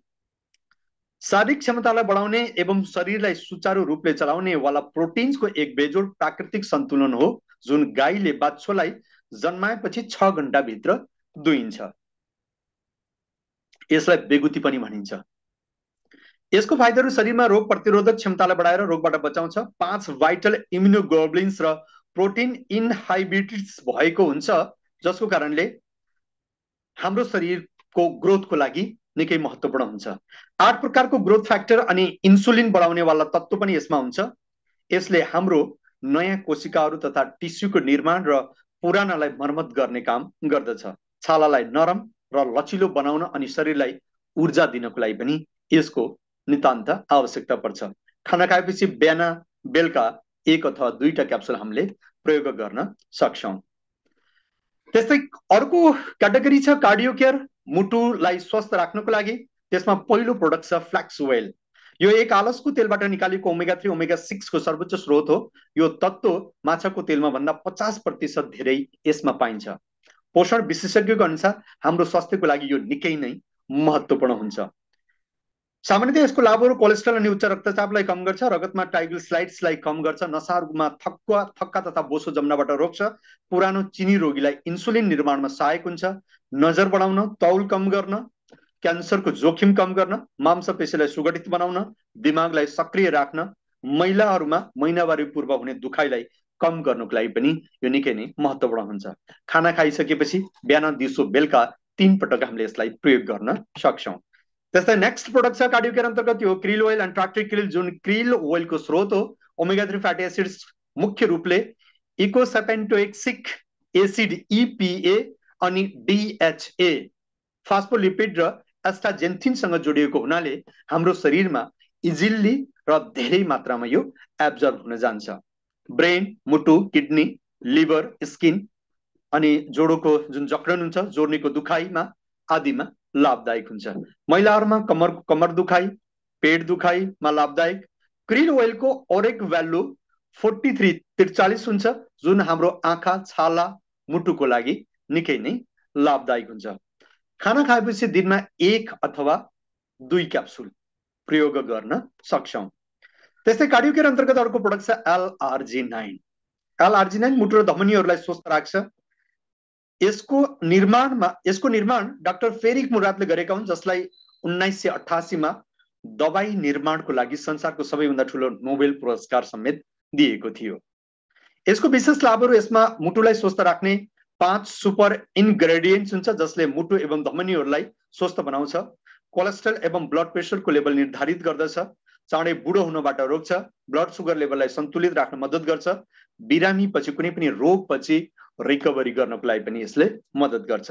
शारीरिक क्षमतालाई बढाउने एवं शरीरलाई सुचारू रूपले चलाउने वाला प्रोटिन्सको एक बेजोड प्राकृतिक सन्तुलन हो जुन गाईले बाछोलाई जन्माएपछि 6 घण्टा भित्र दुइन्छ। यसलाई बेगुती पनि भनिन्छ। यसको फाइदाहरू शरीरमा रोग प्रतिरोधक क्षमतालाई बढाएर रोगबाट बचाउँछ। 5 भाइटल इम्युनोग्लोबुलिन्स र प्रोटिन इनहाइबिटर्स भएको हुन्छ जसको कारणले हाम्रो शरीरको ग्रोथको लागि निकै महत्त्वपूर्ण हुन्छ। 8 प्रकारको ग्रोथ फ्याक्टर अनि इन्सुलिन बढाउने वाला तत्त्व पनि यसमा हुन्छ। यसले हाम्रो नयाँ कोशिकाहरू तथा टिस्युको निर्माण र पुरानालाई मर्मत गर्ने काम गर्दछ। छालालाई नरम र लचिलो बनाउन अनि शरीरलाई ऊर्जा दिनको लागि पनि यसको नितान्त आवश्यकता पर्छ। खाना खाएपछि बिहान बेलुका 1 अथवा 2 क्याप्सुल हामीले प्रयोग गर्न सक्छौँ। त्यस्तै अर्को क्याटेगोरी छ कार्डियो केयर, मुटुलाई स्वस्थ राख्नको लागि। त्यसमा पहिलो प्रोडक्ट छ फ्ल्याक्स ओइल। यो एक आलसको तेलबाट निकालेको ओमेगा 3 ओमेगा 6 को सर्वोच्च स्रोत हो। यो तत्त्व माछाको तेलमा भन्दा 50% धेरै यसमा पाइन्छ। पोषण विशेषज्ञको अनुसार हाम्रो स्वास्थ्यको लागि यो निकै नै महत्त्वपूर्ण हुन्छ। सामान्यतया यसको लाभहरू कोलेस्ट्रोल अनि उच्च रक्तचापलाई कम गर्छ, रगतमा ट्राइग्लिसराइड्सलाई कम गर्छ, नसाहरूमा थक्का तथा बोसो जम्नबाट रोक्छ, पुरानो चिनी रोगीलाई इन्सुलिन निर्माणमा सहायक हुन्छ, नजर बढाउन, तौल कम गर्न, क्यान्सरको जोखिम कम गर्न, मांसपेशीलाई सुगठित बनाउन, दिमागलाई सक्रिय राख्न, महिलाहरूमा महिनावारी पूर्व हुने दुखाइलाई कम गर्नको लागि पनि यो निकै नै महत्त्वपूर्ण हुन्छ। खाना खाइसकेपछि बिहान दिउँसो बेलुका 3 पटक हामीले यसलाई प्रयोग गर्न सक्छौं। त्यस्तै नेक्स्ट प्रोडक्ट छ कार्डियो केयर अन्तर्गत यो क्रिल ओइल एन्ड ट्राक्टिक क्रिल, जुन क्रिल ओइलको स्रोत हो। ओमेगा 3 फ्याटी एसिड्स मुख्य रूपले इकोसेपेन्टोइक एसिड EPA अनि DHA फास्फोलिपिड र एस्टाजेन्थिन सँग जोडिएको हुनाले हाम्रो शरीरमा इजिली र धेरै मात्रामा यो एब्जर्ब हुन जान्छ। ब्रेन, मुटु, किडनी, लिभर, स्किन अनि जोडोको जुन जक्डन हुन्छ, जोर्नीको दुखाइमा आदिमा लाभदायक हुन्छ। महिलाहरूमा कमर दुखाइ, पेट दुखाइमा लाभदायक। क्रिल ओइलको ओरेक भ्यालु 43 हुन्छ, जुन हाम्रो आँखा, छाला, मुटुको लागि निकै नै लाभदायक हुन्छ। खाना खाएपछि दिनमा 1 अथवा 2 क्याप्सुल प्रयोग गर्न सक्छौं। त्यस्तै कार्डियो केयर अन्तर्गत अर्को प्रोडक्ट छ L-Arginine। L-Arginine मुटु र धमनीहरूलाई स्वस्थ राख्छ। यसको निर्माण डाक्टर फेरिक मुरादले गरेका हुन्, जसलाई 1988 मा दबाई निर्माणको लागि संसारको सबैभन्दा ठूलो नोबेल पुरस्कार समेत दिएको थियो। यसको विशेष लाभहरू यसमा मुटुलाई स्वस्थ राख्ने 5 सुपर इन्ग्रेडिएन्ट्स हुन्छ, जसले मुटु एवं धमनीहरूलाई स्वस्थ बनाउँछ। कोलेस्ट्रोल एवं ब्लड प्रेसरको लेभल निर्धारित गर्दछ, चाँडै बुढो हुनबाट रोक्छ, ब्लड सुगर लेभललाई सन्तुलित राख्न मद्दत गर्छ, बिरामी पछि कुनै पनि रोग पछि रिकभरी गर्नको लागि पनि यसले मद्दत गर्छ।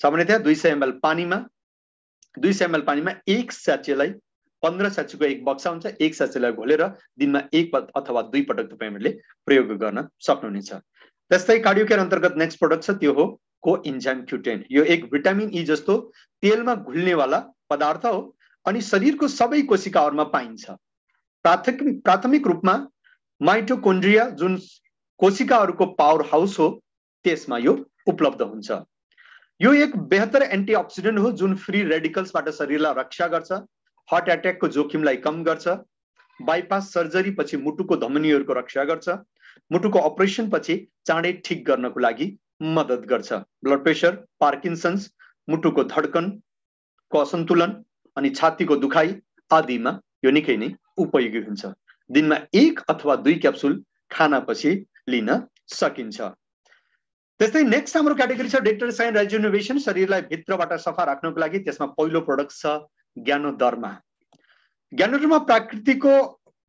सामान्यतया 200 ml पानीमा 1 स्याचेलाई 15 स्याचेको 1 बक्सा हुन्छ, 1 स्याचेलाई घोलेर दिनमा 1 अथवा 2 पटक तपाईहरुले प्रयोग गर्न सक्नुहुनेछ। त्यस्तै कार्डियो केयर अन्तर्गत नेक्स्ट प्रोडक्ट छ, त्यो हो कोइन्जाइम Q10। यो एक भिटामिन E जस्तो तेलमा घुल्नेवाला पदार्थ हो अनि शरीरको सबै कोशिकाहरूमा पाइन्छ। प्राथमिक रूपमा माइटोकोन्ड्रिया, जुन कोशिकाहरूको पावर हाउस हो, त्यसमा यो उपलब्ध हुन्छ। यो एक बेहतर एन्टिअक्सिडेन्ट हो, जुन फ्री रेडिकल्सबाट शरीरलाई रक्षा गर्छ, हार्ट एट्याकको जोखिमलाई कम गर्छ, बाइपास सर्जरी पछि मुटुको धमनीहरूको रक्षा गर्छ, मुटुको अपरेसन पछि चाँडै ठिक गर्नको लागि मद्दत गर्छ। ब्लड प्रेसर, पार्किन्सन्स, मुटुको धड्कनको असन्तुलन अनि छातीको दुखाइ आदिमा यो निकै नै उपयोगी हुन्छ। दिनमा 1 अथवा 2 क्याप्सुल खानापछि लिन सकिन्छ। त्यस्तै नेक्स्ट हाम्रो क्याटेगोरी छ डेक्टरसाइन रेजुनेसन, शरीरलाई भित्रबाट सफा राख्नको लागि। त्यसमा पहिलो प्रोडक्ट छ ज्ञानोदर्मा। ज्ञानोदर्मा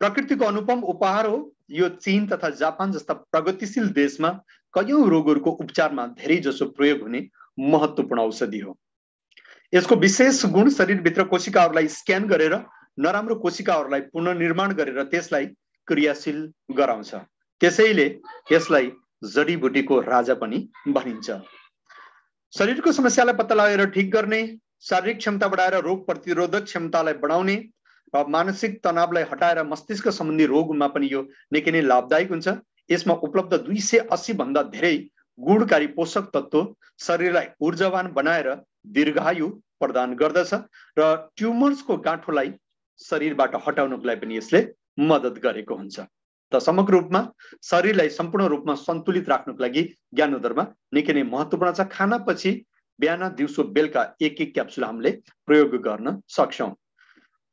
प्रकृतिको अनुपम उपहार हो। यो चीन तथा जापान जस्ता प्रगतिशील देशमा कयौं रोगहरूको उपचारमा धेरै जसो प्रयोग हुने महत्त्वपूर्ण औषधि हो। यसको विशेष गुण शरीरभित्र कोशिकाहरूलाई स्क्यान गरेर नराम्रो कोशिकाहरूलाई पुनर्निर्माण गरेर त्यसलाई क्रियाशील गराउँछ। त्यसैले यसलाई जडीबुटीको राजा पनि भनिन्छ। शरीरको समस्यालाई पत्ता लगाएर ठिक गर्ने, शारीरिक क्षमता बढाएर रोग प्रतिरोधक क्षमतालाई बढाउने र मानसिक तनावलाई हटाएर मस्तिष्क सम्बन्धी रोगमा पनि यो निकै नै लाभदायक हुन्छ। यसमा उपलब्ध 280 भन्दा धेरै गुणकारी पोषक तत्व शरीरलाई ऊर्जावान बनाएर दीर्घायु प्रदान गर्दछ र ट्युमर्सको गाँठोलाई शरीरबाट हटाउनको लागि पनि यसले मद्दत गरेको हुन्छ। त समग्र रूपमा शरीरलाई सम्पूर्ण रूपमा सन्तुलित राख्नको लागि ज्ञानोदर्मा निकै नै महत्त्वपूर्ण छ। खानापछि बिहान, दिउँसो, बेलुका 1-1 क्याप्सुल हामीले प्रयोग गर्न सक्छौं।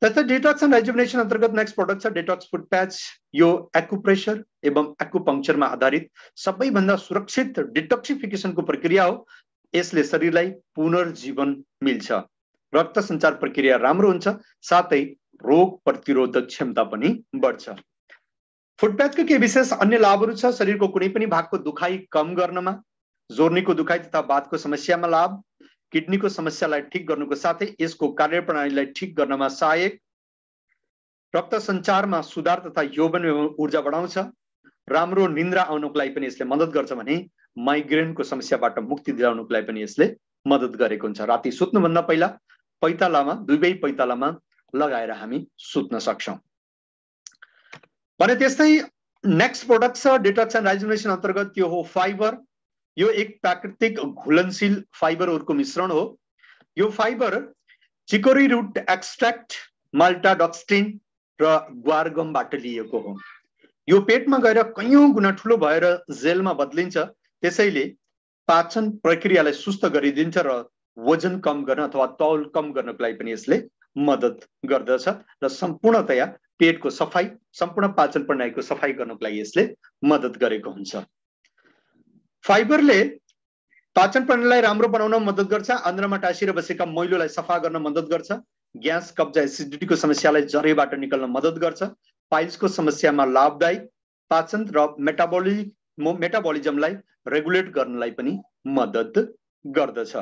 त्यस्तै डिटक्स एन्ड रेजुभनेसन अन्तर्गत नेक्स्ट प्रोडक्ट छ डिटक्स फुट प्याच। यो एक्युप्रेसर एवं एक्युपङ्क्चरमा आधारित सबैभन्दा सुरक्षित डिटक्सिफिकेसनको प्रक्रिया हो। यसले शरीरलाई पुनर्जीवन मिल्छ, रक्त सञ्चार प्रक्रिया राम्रो हुन्छ, साथै रोग प्रतिरोधक क्षमता पनि बढ्छ। फुटप्याचको के विशेष अन्य लाभहरू छ? शरीरको कुनै पनि भागको दुखाइ कम गर्नमा, जोर्नीको दुखाइ तथा वातको समस्यामा लाभ, किडनीको समस्यालाई ठिक गर्नुको साथै यसको कार्यप्रणालीलाई ठिक गर्नमा सहायक, रक्त सञ्चारमा सुधार तथा यौवन एवं ऊर्जा बढाउँछ, राम्रो निन्द्रा आउनको लागि पनि यसले मद्दत गर्छ भने माइग्रेनको समस्याबाट मुक्ति दिलाउनको लागि पनि यसले मद्दत गरेको हुन्छ। राति सुत्नुभन्दा पहिला पैतालामा, दुवै पैतालामा लगाएर हामी सुत्न सक्छौं। भने त्यस्तै नेक्स्ट प्रोडक्ट छ डिटक्स एन्ड रेजुभनेसन अन्तर्गत, त्यो हो फाइबर। यो एक प्राकृतिक घुलनशील फाइबरहरूको मिश्रण हो। यो फाइबर चिकोरी रुट एक्सट्र्याक्ट, माल्टाडक्सटिन र ग्वारगमबाट लिएको हो। यो पेटमा गएर कयौं गुणा ठूलो भएर जेलमा बदलिन्छ, त्यसैले पाचन प्रक्रियालाई सुस्त गरिदिन्छ र वजन कम गर्न अथवा तौल कम गर्नको लागि पनि यसले मद्दत गर्दछ र सम्पूर्णतया पेटको सफाई, सम्पूर्ण पाचन प्रणालीको सफाई गर्नको लागि यसले मद्दत गरेको हुन्छ। फाइबरले पाचन प्रणालीलाई राम्रो बनाउन मद्दत गर्छ, आन्द्रामा टाँसिएर बसेका मैलोलाई सफा गर्न मद्दत गर्छ, ग्यास कब्जा एसिडिटीको समस्यालाई जरैबाट निकाल्न मद्दत गर्छ, पाइल्सको समस्यामा लाभदायी, पाचन र मेटाबोलिजमलाई रेगुलेट गर्नलाई पनि मद्दत गर्दछ।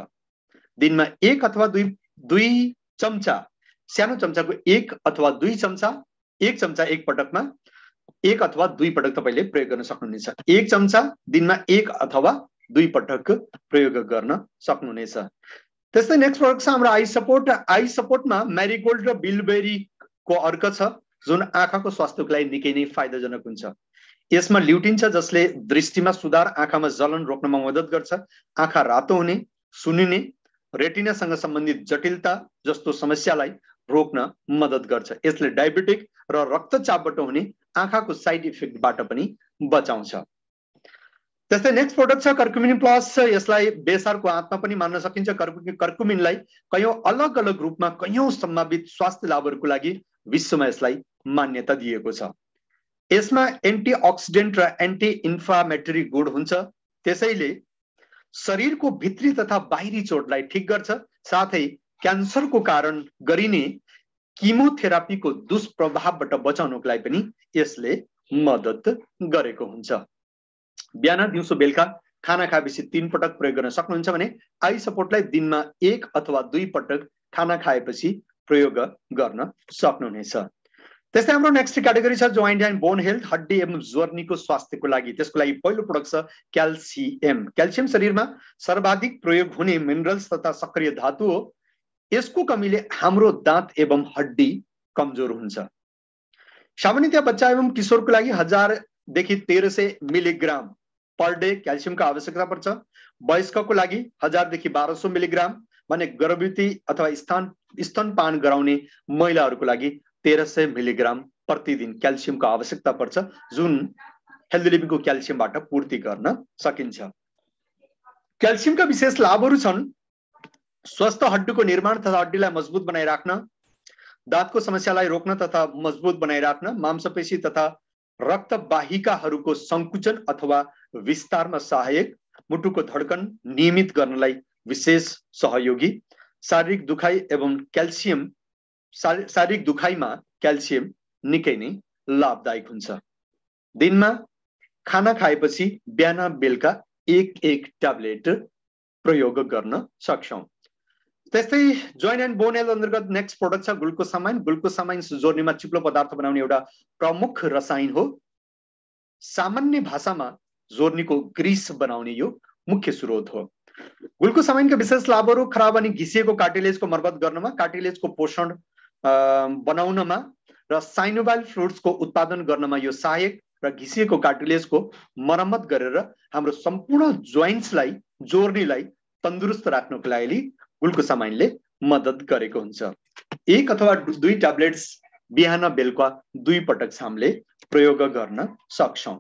दिनमा 1 अथवा 2 चम्चा, सानो चम्चाको 1 अथवा 2 चम्चा, 1 चम्चा एक पटकमा 1 अथवा 2 पटक तपाईले प्रयोग गर्न सक्नुहुनेछ। 1 चम्चा दिनमा 1 अथवा 2 पटक प्रयोग गर्न सक्नुहुनेछ। त्यस्तै नेक्स्ट प्रोडक्ट छ हाम्रो आई सपोर्ट। आई सपोर्टमा मैरीगोल्ड र बिलबेरीको अर्क छ जुन आँखाको स्वास्थ्यको लागि निकै नै फाइदाजनक हुन्छ। यसमा ल्युटिन छ जसले दृष्टिमा सुधार, आँखामा जलन रोक्नमा मद्दत गर्छ, आँखा रातो हुने, सुनिने, रेटिनासँग सम्बन्धित जटिलता जस्तो समस्यालाई रोक्न मद्दत गर्छ। यसले डायबिटिक र रक्तचापबाट हुने आँखाको साइड इफेक्टबाट पनि बचाउँछ। त्यस्तै नेक्स्ट प्रोडक्ट छ कर्कुमिन प्लस। यसलाई बेसारको आत्मा पनि मान्न सकिन्छ। कर्कुमिनलाई कयौं अलग अलग रूपमा कयौं सम्भावित स्वास्थ्य लाभहरूको लागि विश्वमा यसलाई मान्यता दिएको छ। यसमा एन्टीअक्सिडेन्ट र एन्टी इन्फ्लामेटरी गुण हुन्छ, त्यसैले शरीरको भित्री तथा बाहिरी चोटलाई ठिक गर्छ, साथै क्यान्सरको कारण गरिने किमोथेरापीको दुष्प्रभावबाट बचाउनको लागि पनि यसले मद्दत गरेको हुन्छ। बिहान दिउँसो बेलुका खाना खाएपछि 3 पटक प्रयोग गर्न सक्नुहुन्छ भने आई सपोर्टलाई दिनमा 1 अथवा 2 पटक खाना खाएपछि प्रयोग गर्न सक्नुहुनेछ। त्यस्तै हाम्रो नेक्स्ट क्याटेगोरी छ जोइन्ट एन्ड बोन हेल्थ, हड्डी एवं जोर्नीको स्वास्थ्यको लागि। त्यसको लागि पहिलो प्रोडक्ट छ क्याल्सियम। क्याल्सियम शरीरमा सर्वाधिक प्रयोग हुने मिनरल्स तथा सक्रिय धातु हो। यसको कमीले हाम्रो दाँत एवं हड्डी कमजोर हुन्छ। सामान्यतया बच्चा एवं किशोरको लागि 1000 देखि 1300 मिलिग्राम पर डे क्याल्सियमको आवश्यकता पर्छ। वयस्कको लागि 1000 देखि 1200 मिलिग्राम भने गर्भवती अथवा स्तनपान गराउने महिलाहरूको लागि 1300 मिलिग्राम प्रतिदिन क्याल्सियमको आवश्यकता पर्छ, जुन हेल्दी लिभिङको क्याल्सियमबाट पूर्ति गर्न सकिन्छ। क्याल्सियमका विशेष लाभहरू छन् स्वस्थ हड्डीको निर्माण तथा हड्डीलाई मजबुत बनाइराख्न, दाँतको समस्यालाई रोक्न तथा मजबुत बनाइराख्न, मांसपेशी तथा रक्तवाहिकाहरूको संकुचन अथवा विस्तारमा सहायक, मुटुको धड्कन नियमित गर्नलाई विशेष सहयोगी, शारीरिक दुखाइमा क्याल्सियम निकै नै लाभदायक हुन्छ। दिनमा खाना खाएपछि बिहान बेलुका 1 ट्याब्लेट प्रयोग गर्न सक्छौं। त्यस्तै जोइन्ट एन्ड बोन हेल्थ अन्तर्गत नेक्स्ट प्रोडक्ट छ ग्लुकोसामाइन। ग्लुकोसामाइन जोर्नीमा चिप्लो पदार्थ बनाउने एउटा प्रमुख रसायन हो। सामान्य भाषामा जोर्नीको ग्रिस बनाउने यो मुख्य स्रोत हो। ग्लुकोसामाइनका विशेष लाभहरू खराब अनि घिसिएको कार्टिलेजको मर्मत गर्नमा, कार्टिलेजको पोषण बनाउनमा र साइनोबाइल फ्लुइड्सको उत्पादन गर्नमा यो सहायक र घिसिएको कार्टिलेजको मर्मत गरेर हाम्रो सम्पूर्ण जोइन्ट्सलाई, जोर्नीलाई तन्दुरुस्त राख्नको लागि ग्लुकोसामाइनले मद्दत गरेको हुन्छ। 1 अथवा 2 ट्याब्लेट्स बिहान बेलुका 2 पटक हामीले प्रयोग गर्न सक्छौं।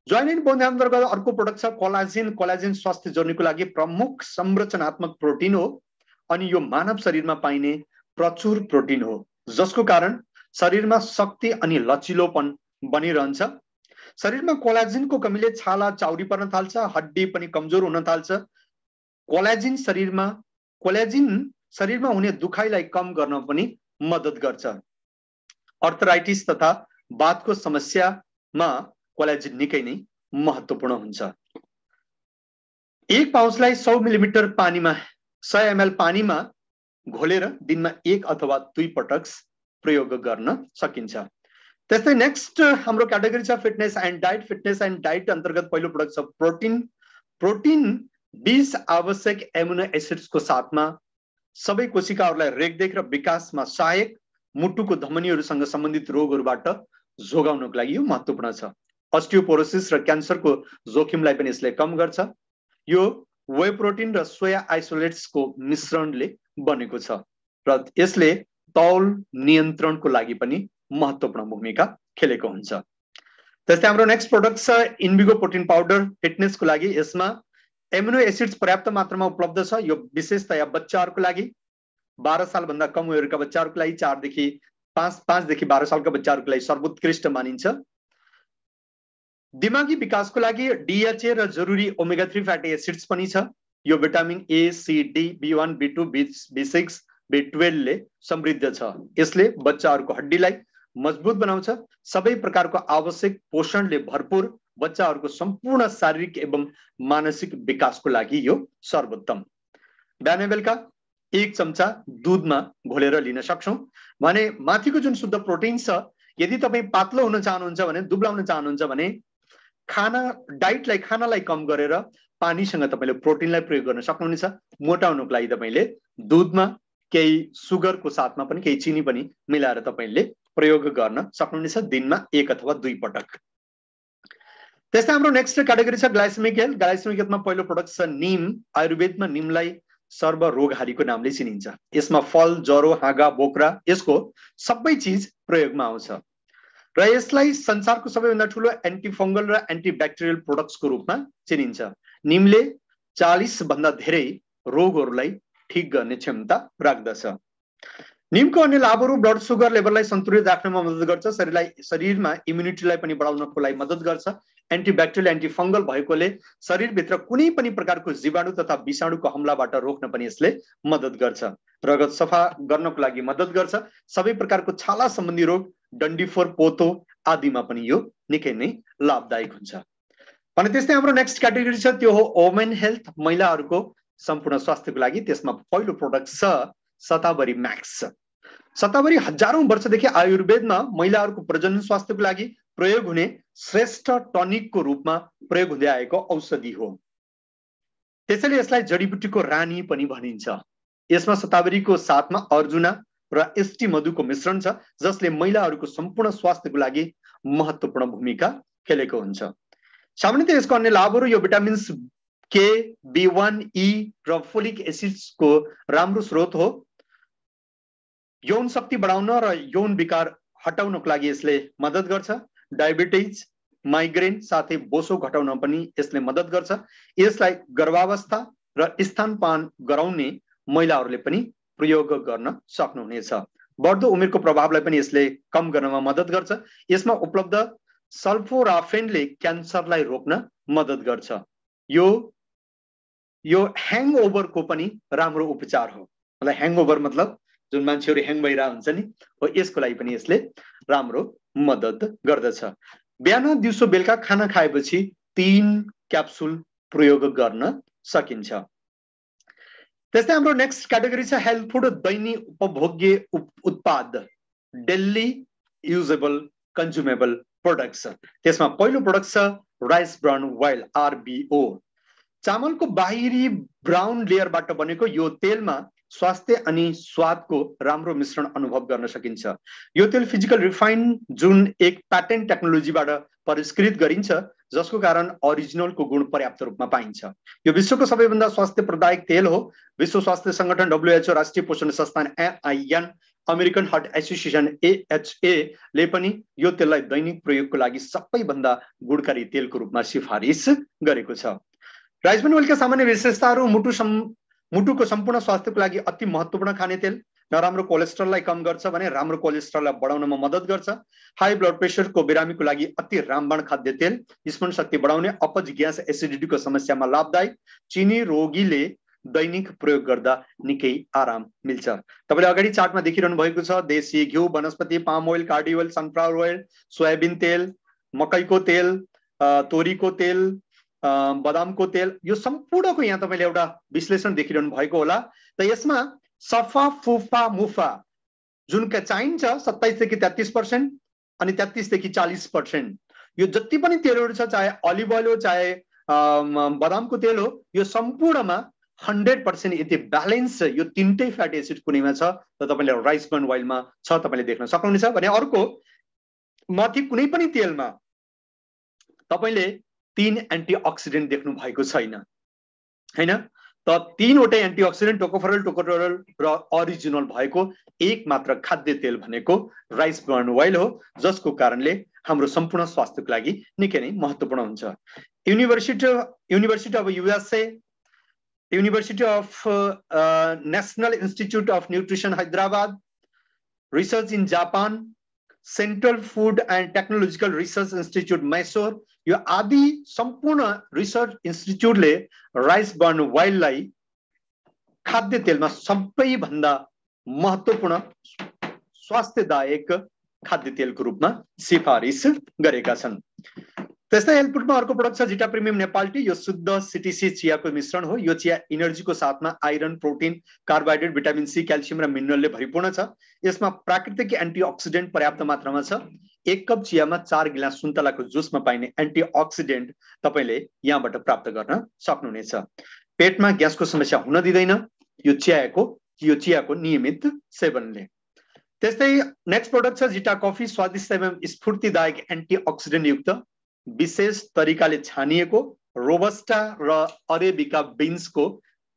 जोइन्ट एन्ड बोन अन्तर्गत अर्को प्रोडक्ट छ कोलाजिन। कोलाजिन स्वास्थ्य जोर्नीको लागि प्रमुख संरचनात्मक प्रोटिन हो अनि यो मानव शरीरमा पाइने प्रचुर प्रोटिन हो, जसको कारण शरीरमा शक्ति अनि लचिलोपन बनिरहन्छ। शरीरमा कोलाजिनको कमीले छाला चाउरी पर्न थाल्छ, हड्डी पनि कमजोर हुन थाल्छ। कोलाजिन शरीरमा हुने दुखाइलाई कम गर्न पनि मद्दत गर्छ। अर्थराइटिस तथा वातको समस्यामा कोलाजिन निकै नै महत्त्वपूर्ण हुन्छ। 1 पाउचलाई 100 मिलिमिटर पानीमा 100 ml पानीमा घोलेर दिनमा 1 अथवा 2 पटक प्रयोग गर्न सकिन्छ। त्यस्तै नेक्स्ट हाम्रो क्याटेगोरी छ fitness and diet. Fitness and diet अन्तर्गत पहिलो प्रोडक्ट छ प्रोटिन। प्रोटिन 20 आवश्यक एमिनो एसिड्सको साथमा सबै कोशिकाहरूलाई रेखदेख र विकासमा सहायक, मुटुको धमनीहरूसँग सम्बन्धित रोगहरूबाट जोगाउनको लागि यो महत्त्वपूर्ण छ। अस्टियोपोरोसिस र क्यान्सरको जोखिमलाई पनि यसले कम गर्छ। यो वे प्रोटिन र सोया आइसोलेट्सको मिश्रणले बनेको छ र यसले तौल नियन्त्रणको लागि पनि महत्त्वपूर्ण भूमिका खेलेको हुन्छ। त्यस्तै हाम्रो नेक्स्ट प्रोडक्ट छ इन्भिगो प्रोटिन पाउडर। फिटनेसको लागि यसमा एमिनो एसिड्स पर्याप्त मात्रामा उपलब्ध छ। यो विशेषतया बच्चाहरूको लागि, 12 साल भन्दा कम उमेरका बच्चाहरूको लागि, 5 देखि 12 सालका बच्चाहरूको लागि सर्वोत्कृष्ट मानिन्छ। दिमागी विकासको लागि DHA र जरुरी ओमेगा 3 फ्याटी एसिड्स पनि छ। यो vitamin A, C, D, B1, B2, B6, B12 ले समृद्ध छ। यसले बच्चाहरूको हड्डीलाई मजबुत बनाउँछ। सबै प्रकारको आवश्यक पोषणले भरपूर बच्चाहरूको सम्पूर्ण शारीरिक एवं मानसिक विकासको लागि यो सर्वोत्तम। बिहान बेलुका 1 चम्चा दूधमा घोलेर लिन सक्छौं भने माथिको जुन शुद्ध प्रोटिन छ, यदि तपाई पातलो हुन चाहनुहुन्छ भने, दुब्लाउन चाहनुहुन्छ भने खानालाई कम गरेर पानीसँग तपाईले प्रोटिनलाई प्रयोग गर्न सक्नुहुनेछ। मोटाउनको लागि तपाईले दूधमा केही सुगरको साथमा पनि केही चिनी पनि मिलाएर तपाईले प्रयोग गर्न सक्नुहुनेछ दिनमा 1 अथवा 2 पटक। त्यस्तै हाम्रो नेक्स्ट क्याटेगोरी छ ग्लाइसेमिक हेल्थ। ग्लाइसेमिक हेल्थमा पहिलो प्रोडक्ट छ नीम। आयुर्वेदमा नीमलाई सर्व रोगहारीको नामले चिनिन्छ। यसमा फल, जरो, हाँगा, बोक्रा यसको सबै चीज प्रयोगमा आउँछ र यसलाई संसारको सबैभन्दा ठूलो एन्टिफंगल र एन्टिब्याक्टेरियल प्रोडक्ट्सको रूपमा चिनिन्छ। नीमले 40 भन्दा धेरै रोगहरूलाई ठीक गर्ने क्षमता राख्दछ। नीमको अन्य लाभहरू ब्लड सुगर लेभललाई सन्तुलित राख्नमा मद्दत गर्छ, शरीरमा इम्युनिटीलाई पनि बढाउनको लागि मद्दत गर्छ। एन्टिब्याक्टेरियल एन्टिफंगल भएकोले शरीरभित्र कुनै पनि प्रकारको जीवाणु तथा विषाणुको हमलाबाट रोक्न पनि यसले मद्दत गर्छ। रगत सफा गर्नको लागि मद्दत गर्छ। सबै प्रकारको छाला सम्बन्धी रोग, डन्डीफोर, पोतो आदिमा पनि यो निकै नै लाभदायक हुन्छ। अनि त्यस्तै हाम्रो नेक्स्ट क्याटेगोरी छ त्यो हो वुमेन हेल्थ, महिलाहरूको सम्पूर्ण स्वास्थ्यको लागि। त्यसमा पहिलो प्रोडक्ट छ शतावरी म्याक्स। शतावरी हजारौं वर्षदेखि आयुर्वेदमा महिलाहरूको प्रजनन स्वास्थ्यको लागि प्रयोग हुने श्रेष्ठ टनिकको रूपमा प्रयोग हुँदै आएको औषधि हो। त्यसैले यसलाई जडीबुटीको रानी पनि भनिन्छ। यसमा शतावरीको साथमा अर्जुना र एसटी मधुको मिश्रण छ, जसले महिलाहरूको सम्पूर्ण स्वास्थ्यको लागि महत्त्वपूर्ण भूमिका खेलेको हुन्छ। सामान्यतः यसको अन्य लाभहरू यो भिटामिन्स के, B1, E र फोलिक एसिड्सको राम्रो स्रोत हो। यौन शक्ति बढाउन र यौन विकार हटाउनको लागि यसले मद्दत गर्छ। डायबिटिज, माइग्रेन साथै बोसो घटाउन पनि यसले मद्दत गर्छ। यसलाई गर्भावस्था र स्तनपान गराउने महिलाहरूले पनि प्रयोग गर्न सक्नुहुनेछ। बढ्दो उमेरको प्रभावलाई पनि यसले कम गर्नमा मद्दत गर्छ। यसमा उपलब्ध सल्फोराफेनले क्यान्सरलाई रोक्न मद्दत गर्छ। यो ह्याङओभरको पनि राम्रो उपचार हो। मतलब ह्याङओभर मतलब जुन मान्छेहरू ह्याङ भइरा हुन्छ नि, हो यसको लागि पनि यसले राम्रो मद्दत गर्दछ। बिहान दिउँसो बेलुका खाना खाएपछि 3 क्याप्सुल प्रयोग गर्न सकिन्छ। त्यस्तै हाम्रो नेक्स्ट क्याटेगोरी छ हेल्थ फुड, दैनिक उपभोग्य उत्पाद, डेली युजेबल कन्ज्युमेबल प्रोडक्ट्स। त्यसमा पहिलो प्रोडक्ट छ राइस ब्राउन ओइल, RBO। चामलको बाहिरी ब्राउन लेयरबाट बनेको यो तेलमा स्वास्थ्य अनि स्वादको राम्रो मिश्रण अनुभव गर्न सकिन्छ। यो तेल फिजिकल रिफाइन जुन एक प्याटेन्ट टेक्नोलोजीबाट परिष्कृत गरिन्छ, जसको कारण ओरिजिनलको गुण पर्याप्त रूपमा पाइन्छ। यो विश्वको सबैभन्दा स्वास्थ्यप्रदायक तेल हो। विश्व स्वास्थ्य संगठन WHO, राष्ट्रिय पोषण संस्थान AIN, American heart association AHA ले पनि यो तेललाई दैनिक प्रयोगको लागि सबैभन्दा गुणकारी तेलको रूपमा सिफारिस गरेको छ। राइस ब्राउन ओइलका सामान्य विशेषताहरू मुटुको सम्पूर्ण स्वास्थ्यको लागि अति महत्त्वपूर्ण खाने तेल, नराम्रो कोलेस्ट्रोललाई कम गर्छ भने राम्रो कोलेस्ट्रोललाई बढाउनमा मद्दत गर्छ। हाई ब्लड प्रेसरको बिरामीको लागि अति रामबाण खाद्य तेल, स्मरण शक्ति बढाउने, अपच, ग्यास, एसिडिटीको समस्यामा लाभदायक। चिनी रोगीले दैनिक प्रयोग गर्दा निकै आराम मिल्छ। तपाईले अगाडि चार्टमा देखिरहनु भएको छ देशी घिउ, वनस्पति, पाम ओइल, कार्डी ओइल, सनफ्लावर ओइल, सोयाबिन तेल, मकैको तेल, तोरीको तेल, बदामको तेल, यो सम्पूर्णको यहाँ तपाईले एउटा विश्लेषण देखिरहनु भएको होला। त यसमा सफा, फुफा, मुफा जुन चाहिन्छ 27 देखि 33% अनि 33 देखि 40%, यो जति पनि तेलहरू छ, चाहे अलिभ ओइल हो, चाहे बदामको तेल हो, यो सम्पूर्णमा 100% यति ब्यालेन्स यो तीनटै फ्याटी एसिड कुनैमा छ त तपाईले राइस ब्राउन ओइलमा छ, तपाईले देख्न सक्नुहुनेछ। भने अर्को माथि कुनै पनि तेलमा तपाईले 3 एन्टिअक्सिडेन्ट देख्नु भएको छैन, हैन? त 3 वटै एन्टिअक्सिडेन्ट, टोकोफेरोल र ओरिजिनल भएको एक मात्र खाद्य तेल भनेको राइस ब्राउन ओइल हो, जसको कारणले हाम्रो सम्पूर्ण स्वास्थ्यको लागि निकै नै महत्त्वपूर्ण हुन्छ। University of USA, university of national institute of nutrition Hyderabad, research in Japan, central food and technological research institute Mysore, यो आदि सम्पूर्ण रिसर्च इन्स्टिट्युटले राइस बर्न वाइल्डलाई खाद्य तेलमा सबैभन्दा महत्त्वपूर्ण स्वास्थ्यदायक खाद्य तेलको रूपमा सिफारिस गरेका छन्। त्यस्तै हेल्थफुडमा अर्को प्रोडक्ट छ जिटा प्रिमियम नेपाल टी। यो शुद्ध सिटिसी चियाको मिश्रण हो। यो चिया इनर्जीको साथमा iron, protein, carbohydrate, vitamin C, calcium र मिनरलले भरिपूर्ण छ। यसमा प्राकृतिक एन्टिअक्सिडेन्ट पर्याप्त मात्रामा छ। एक कप चियामा 4 गिलास सुन्तलाको जुसमा पाइने एन्टिअक्सिडेन्ट तपाईले यहाँबाट प्राप्त गर्न सक्नुहुनेछ। पेटमा ग्यासको समस्या हुन दिँदैन यो चियाको नियमित सेवनले। त्यस्तै नेक्स्ट प्रोडक्ट छ जिटा कफी। स्वादिष्ट एवं स्फूर्तिदायक एन्टिअक्सिडेन्ट युक्त विशेष तरिकाले छानिएको रोबस्टा र अरेबिका बिन्सको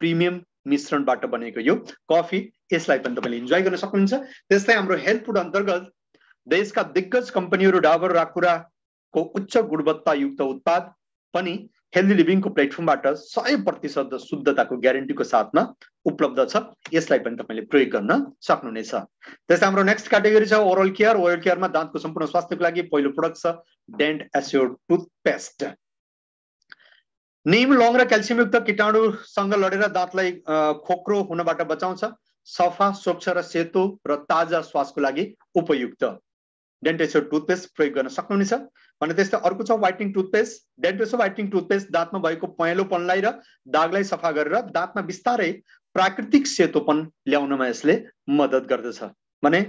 प्रिमियम मिश्रणबाट बनेको यो कफी, यसलाई पनि तपाईले इन्जोय गर्न सक्नुहुन्छ। त्यस्तै हाम्रो हेल्थ फुड अन्तर्गत देशका दिग्गज कम्पनीहरू डाबर राकुराको उच्च गुणवत्तायुक्त उत्पाद पनि हेल्दी लिभिङको प्लेटफर्मबाट 100% शुद्धताको ग्यारेन्टीको साथमा उपलब्ध छ। यसलाई पनि तपाईले प्रयोग गर्न सक्नुहुनेछ। त्यस्तै हाम्रो नेक्स्ट क्याटेगोरी छ ओरल केयर। ओरल केयरमा दाँतको सम्पूर्ण स्वास्थ्यको लागि पहिलो प्रोडक्ट छ डेन्ट एस्योर टुथपेस्ट। नीम, लौङ र क्याल्सियमयुक्त कीटाणुसँग लडेर दाँतलाई खोक्रो हुनबाट बचाउँछ। सफा, स्वच्छ र सेतो र ताजा श्वासको लागि उपयुक्त डेन्ट एस्योर टुथपेस्ट प्रयोग गर्न सक्नुहुनेछ। भने त्यस्तै अर्को छ व्हाइटनिङ टुथपेस्ट। डेन्ट एस्योर व्हाइटनिङ टुथपेस्ट दाँतमा भएको पहेँलोपनलाई र दागलाई सफा गरेर दाँतमा बिस्तारै प्राकृतिक सेतोपन ल्याउनमा यसले मद्दत गर्दछ। भने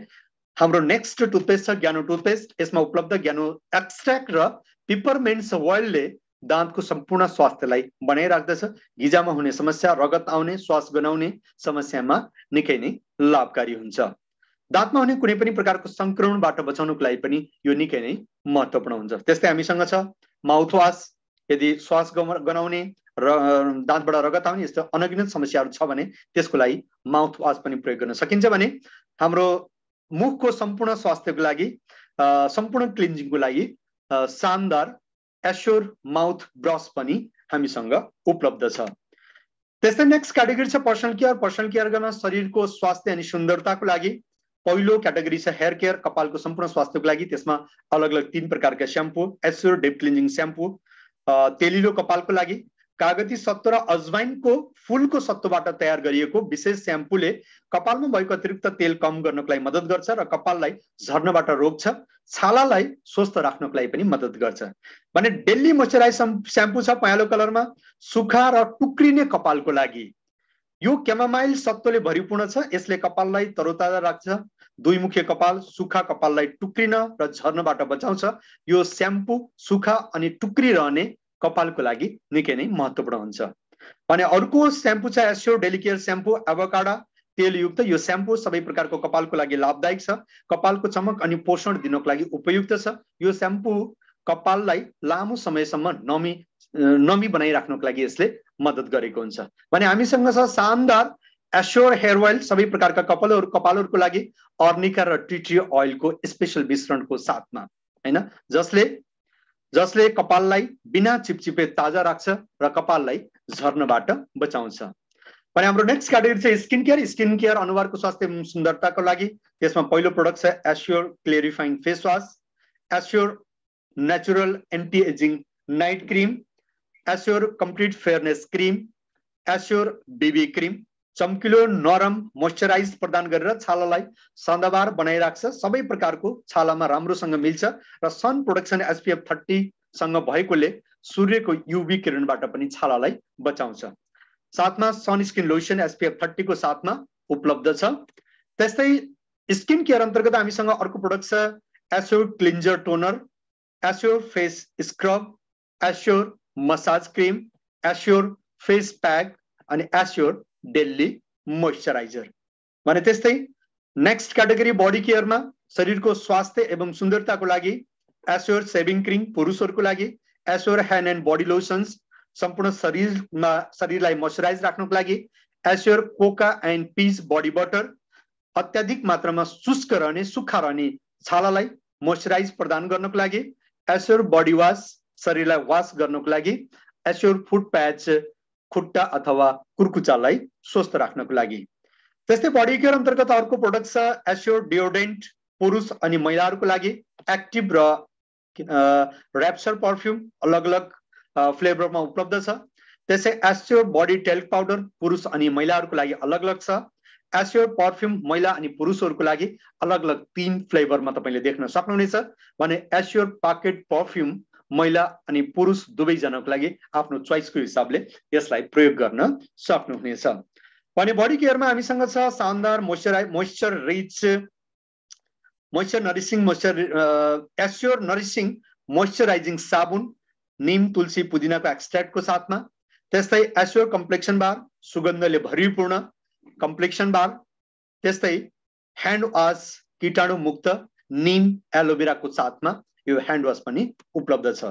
हाम्रो नेक्स्ट टुथपेस्ट छ ज्ञानो टुथपेस्ट। यसमा उपलब्ध ज्ञानो एक्सट्र्याक्ट र पिपरमेन्ट ओइलले दाँतको सम्पूर्ण स्वास्थ्यलाई बनाइराख्दछ। गिजामा हुने समस्या, रगत आउने, श्वास गनाउने समस्यामा निकै नै लाभकारी हुन्छ। दाँतमा हुने कुनै पनि प्रकारको संक्रमणबाट बचाउनको लागि पनि यो निकै नै महत्त्वपूर्ण हुन्छ। त्यस्तै हामीसँग छ माउथवास। यदि श्वास गनाउने र दाँतबाट रगत आउने यस्तो अनगिनत समस्याहरू छ भने त्यसको लागि माउथवास पनि प्रयोग गर्न सकिन्छ। भने हाम्रो मुखको सम्पूर्ण स्वास्थ्यको लागि, सम्पूर्ण क्लिन्जिङको लागि शानदार एस्योर माउथ ब्रस पनि हामीसँग उपलब्ध छ। त्यस्तै नेक्स्ट क्याटेगोरी छ पर्सनल केयर। पर्सनल केयर गर्न शरीरको स्वास्थ्य अनि सुन्दरताको लागि पहिलो क्याटेगोरी छ हेयर केयर। कपालको सम्पूर्ण स्वास्थ्यको लागि त्यसमा अलग अलग 3 प्रकारका shampoo. Assure deep cleansing shampoo तेलिलो कपालको लागि। कागती सत्व र अजवाइनको फूलको सत्वबाट तयार गरिएको विशेष स्याम्पूले कपालमा भएको अतिरिक्त तेल कम गर्नको लागि मद्दत गर्छ र कपाललाई झर्नबाट रोक्छ। छालालाई स्वस्थ राख्नको लागि पनि मद्दत गर्छ। भने डेली मोइस्चराइज स्याम्पू छ पहेँलो कलरमा, सुखा र टुक्रिने कपालको लागि। यो क्यामामाइल सत्वले भरिपूर्ण छ। यसले कपाललाई तरोताजा राख्छ। दुई मुखे कपाल, सुखा कपाललाई टुक्रिन र झर्नबाट बचाउँछ। यो स्याम्पू सुखा अनि टुक्रिरहने कपालको लागि निकै नै महत्त्वपूर्ण हुन्छ। भने अर्को स्याम्पू छ Assure daily care shampoo avocado तेलयुक्त। यो स्याम्पू सबै प्रकारको कपालको लागि लाभदायक छ। कपालको चमक अनि पोषण दिनको लागि उपयुक्त छ। यो स्याम्पू कपाललाई लामो समयसम्म नमी बनाइराख्नको लागि यसले मद्दत गरेको हुन्छ। भने हामीसँग छ शानदार एस्योर हेयर ओइल सबै प्रकारका कपालहरूको लागि अर्निका र टी ट्री ओइलको स्पेशल मिश्रणको साथमा, हैन, जसले कपाललाई बिना चिपचिपे ताजा राख्छ र कपाललाई झर्नबाट बचाउँछ। भने हाम्रो नेक्स्ट क्याटेगोरी चाहिँ स्किन केयर। स्किन केयर अनुहारको स्वास्थ्य एवं सुन्दरताको लागि त्यसमा पहिलो प्रोडक्ट छ Assure clarifying face wash, Assure natural anti aging night cream, Assure complete fairness cream, Assure baby cream. चम्किलो नरम मोइस्चराइज प्रदान गरेर छालालाई सदाबहार बनाइराख्छ। सबै प्रकारको छालामा राम्रोसँग मिल्छ र सन प्रोटेक्सन SPF 30 सँग भएकोले सूर्यको UV किरणबाट पनि छालालाई बचाउँछ। साथमा सनस्क्रिन लोसन SPF 30 को साथमा उपलब्ध छ। त्यस्तै स्किन केयर अन्तर्गत हामीसँग अर्को प्रोडक्ट छ assure cleanser toner, assure face scrub, assure massage cream, assure face pack अनि एस्योर डेली मोइस्चराइजर। भने त्यस्तै नेक्स्ट क्याटेगोरी बडी केयरमा शरीरको स्वास्थ्य एवं सुन्दरताको लागि एस्योर सेभिङ क्रिम पुरुषहरूको लागि, Assure hand and body lotions सम्पूर्ण शरीरलाई मोइस्चराइज राख्नको लागि, Assure cocoa and peas body butter अत्याधिक मात्रामा शुष्क रहने सुक्खा रहने छालालाई मोइस्चराइज प्रदान गर्नको लागि, एस्योर बडी वाश शरीरलाई वाश गर्नको लागि, एस्योर फुट प्याच खुट्टा अथवा कुर्कुचालाई स्वस्थ राख्नको लागि। त्यस्तै बडी केयर अन्तर्गत अर्को प्रोडक्ट छ एस्योर डियोड्रेन्ट पुरुष अनि महिलाहरूको लागि एक्टिभ र र्याप्चर परफ्युम अलग अलग फ्लेभरमा उपलब्ध छ। त्यसै एस्योर बडी टेल्क पाउडर पुरुष अनि महिलाहरूको लागि अलग अलग छ। एस्योर परफ्युम महिला अनि पुरुषहरूको लागि अलग अलग 3 फ्लेभरमा तपाईले देख्न सक्नुहुनेछ। भने एस्योर पकेट परफ्युम महिला अनि पुरुष दुवैजनाको लागि आफ्नो चोइसको हिसाबले यसलाई प्रयोग गर्न सक्नुहुनेछ। भने बडी केयरमा हामीसँग छ शानदार एस्योर नरिसिङ मोइस्चराइजिङ साबुन नीम तुलसी पुदिनाको एक्सट्र्याक्टको साथमा। त्यस्तै एस्योर कम्प्लेक्सन बार सुगन्धले भरिपूर्ण कम्प्लेक्सन बार। त्यस्तै ह्यान्ड वाश कीटाणु मुक्त नीम एलोभेराको साथमा यो ह्यान्ड वाश पनि उपलब्ध छ।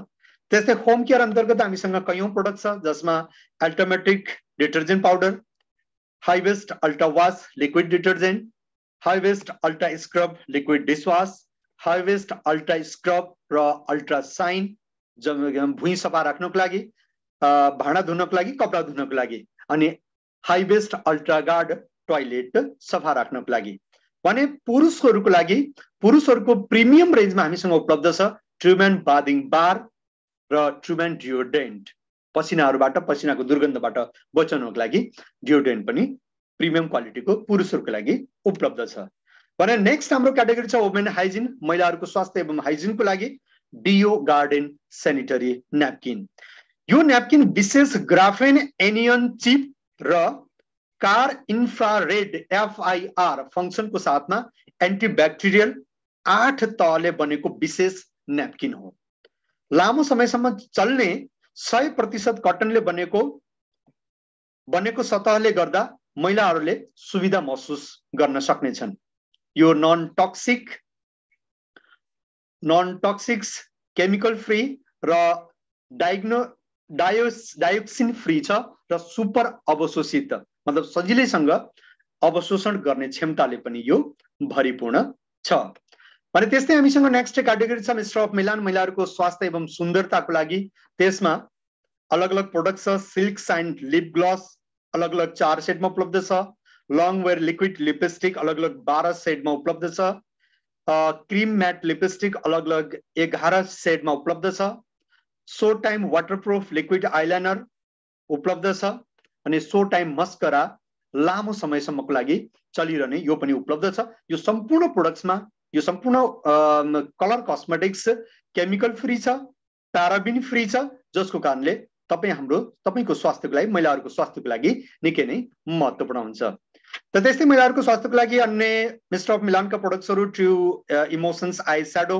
त्यस्तै होम केयर अन्तर्गत हामीसँग कयौं प्रोडक्ट छ जसमा अल्टरमेटिक डिटर्जेन्ट पाउडर, हाइवेस्ट अल्ट्रा वाश लिक्विड डिटर्जेन्ट, हाइवेस्ट अल्ट्रा स्क्रब लिक्विड डिशवाश, हाइवेस्ट अल्ट्रा स्क्रब र अल्ट्रा साइन भुइँ सफा राख्नको लागि, भाँडा धुनको लागि, कपडा धुनको लागि, अनि हाइवेस्ट अल्ट्रा गार्ड टोयलेट सफा राख्नको लागि। भने पुरुषहरूको लागि पुरुषहरूको प्रिमियम रेन्जमा हामीसँग उपलब्ध छ ट्रुमेन बाथिङ बार र ट्रुमेन डियोड्रेन्ट। पसिनाहरूबाट पसिनाको दुर्गन्धबाट बचाउनको लागि डियोड्रेन्ट पनि प्रिमियम क्वालिटीको पुरुषहरूको लागि उपलब्ध छ। भने नेक्स्ट हाम्रो क्याटेगोरी छ वुमेन हाइजिन महिलाहरूको स्वास्थ्य एवं हाइजिनको लागि डियो गार्डन सेनिटरी न्यापकिन। यो न्यापकिन विशेष ग्राफेन एनियन चिप र कार इन्फ्रारेड FIR फंक्शनको साथमा एन्टिब्याक्टेरियल 8 तहले बनेको विशेष न्यापकिन हो। लामो समयसम्म चल्ने 100% कटनले बनेको सतहले गर्दा महिलाहरूले सुविधा महसुस गर्न सक्नेछन्। यो नन टक्सिक केमिकल फ्री र डायोक्सिन फ्री छ र सुपर अवशोषित मतलब सजिलैसँग अवशोषण गर्ने क्षमताले पनि यो भरिपूर्ण छ। भने त्यस्तै हामीसँग नेक्स्ट क्याटेगोरी छ मिस्टर अफ मिलान महिलाहरूको स्वास्थ्य एवं सुन्दरताको लागि। त्यसमा अलग अलग प्रोडक्ट छ। सिल्क साइन लिप ग्लस अलग अलग 4 सेटमा उपलब्ध छ। लङ वेयर लिक्विड लिपस्टिक अलग अलग 12 सेटमा उपलब्ध छ। क्रीम म्याट लिपस्टिक अलग अलग 11 सेटमा उपलब्ध छ। So time waterproof liquid eyeliner उपलब्ध छ। अनि सो टाइम मस्करा लामो समयसम्मको लागि चलिरहने यो पनि उपलब्ध छ। यो सम्पूर्ण प्रोडक्ट्समा यो सम्पूर्ण कलर कस्मेटिक्स केमिकल फ्री छ, प्याराबिन फ्री छ, जसको कारणले तपाईको स्वास्थ्यको लागि महिलाहरूको स्वास्थ्यको लागि निकै नै महत्त्वपूर्ण हुन्छ। त त्यस्तै महिलाहरूको स्वास्थ्यको लागि अन्य मिस्टर अफ मिलानका प्रोडक्ट्सहरू ट्रु इमोशन्स आई स्याडो,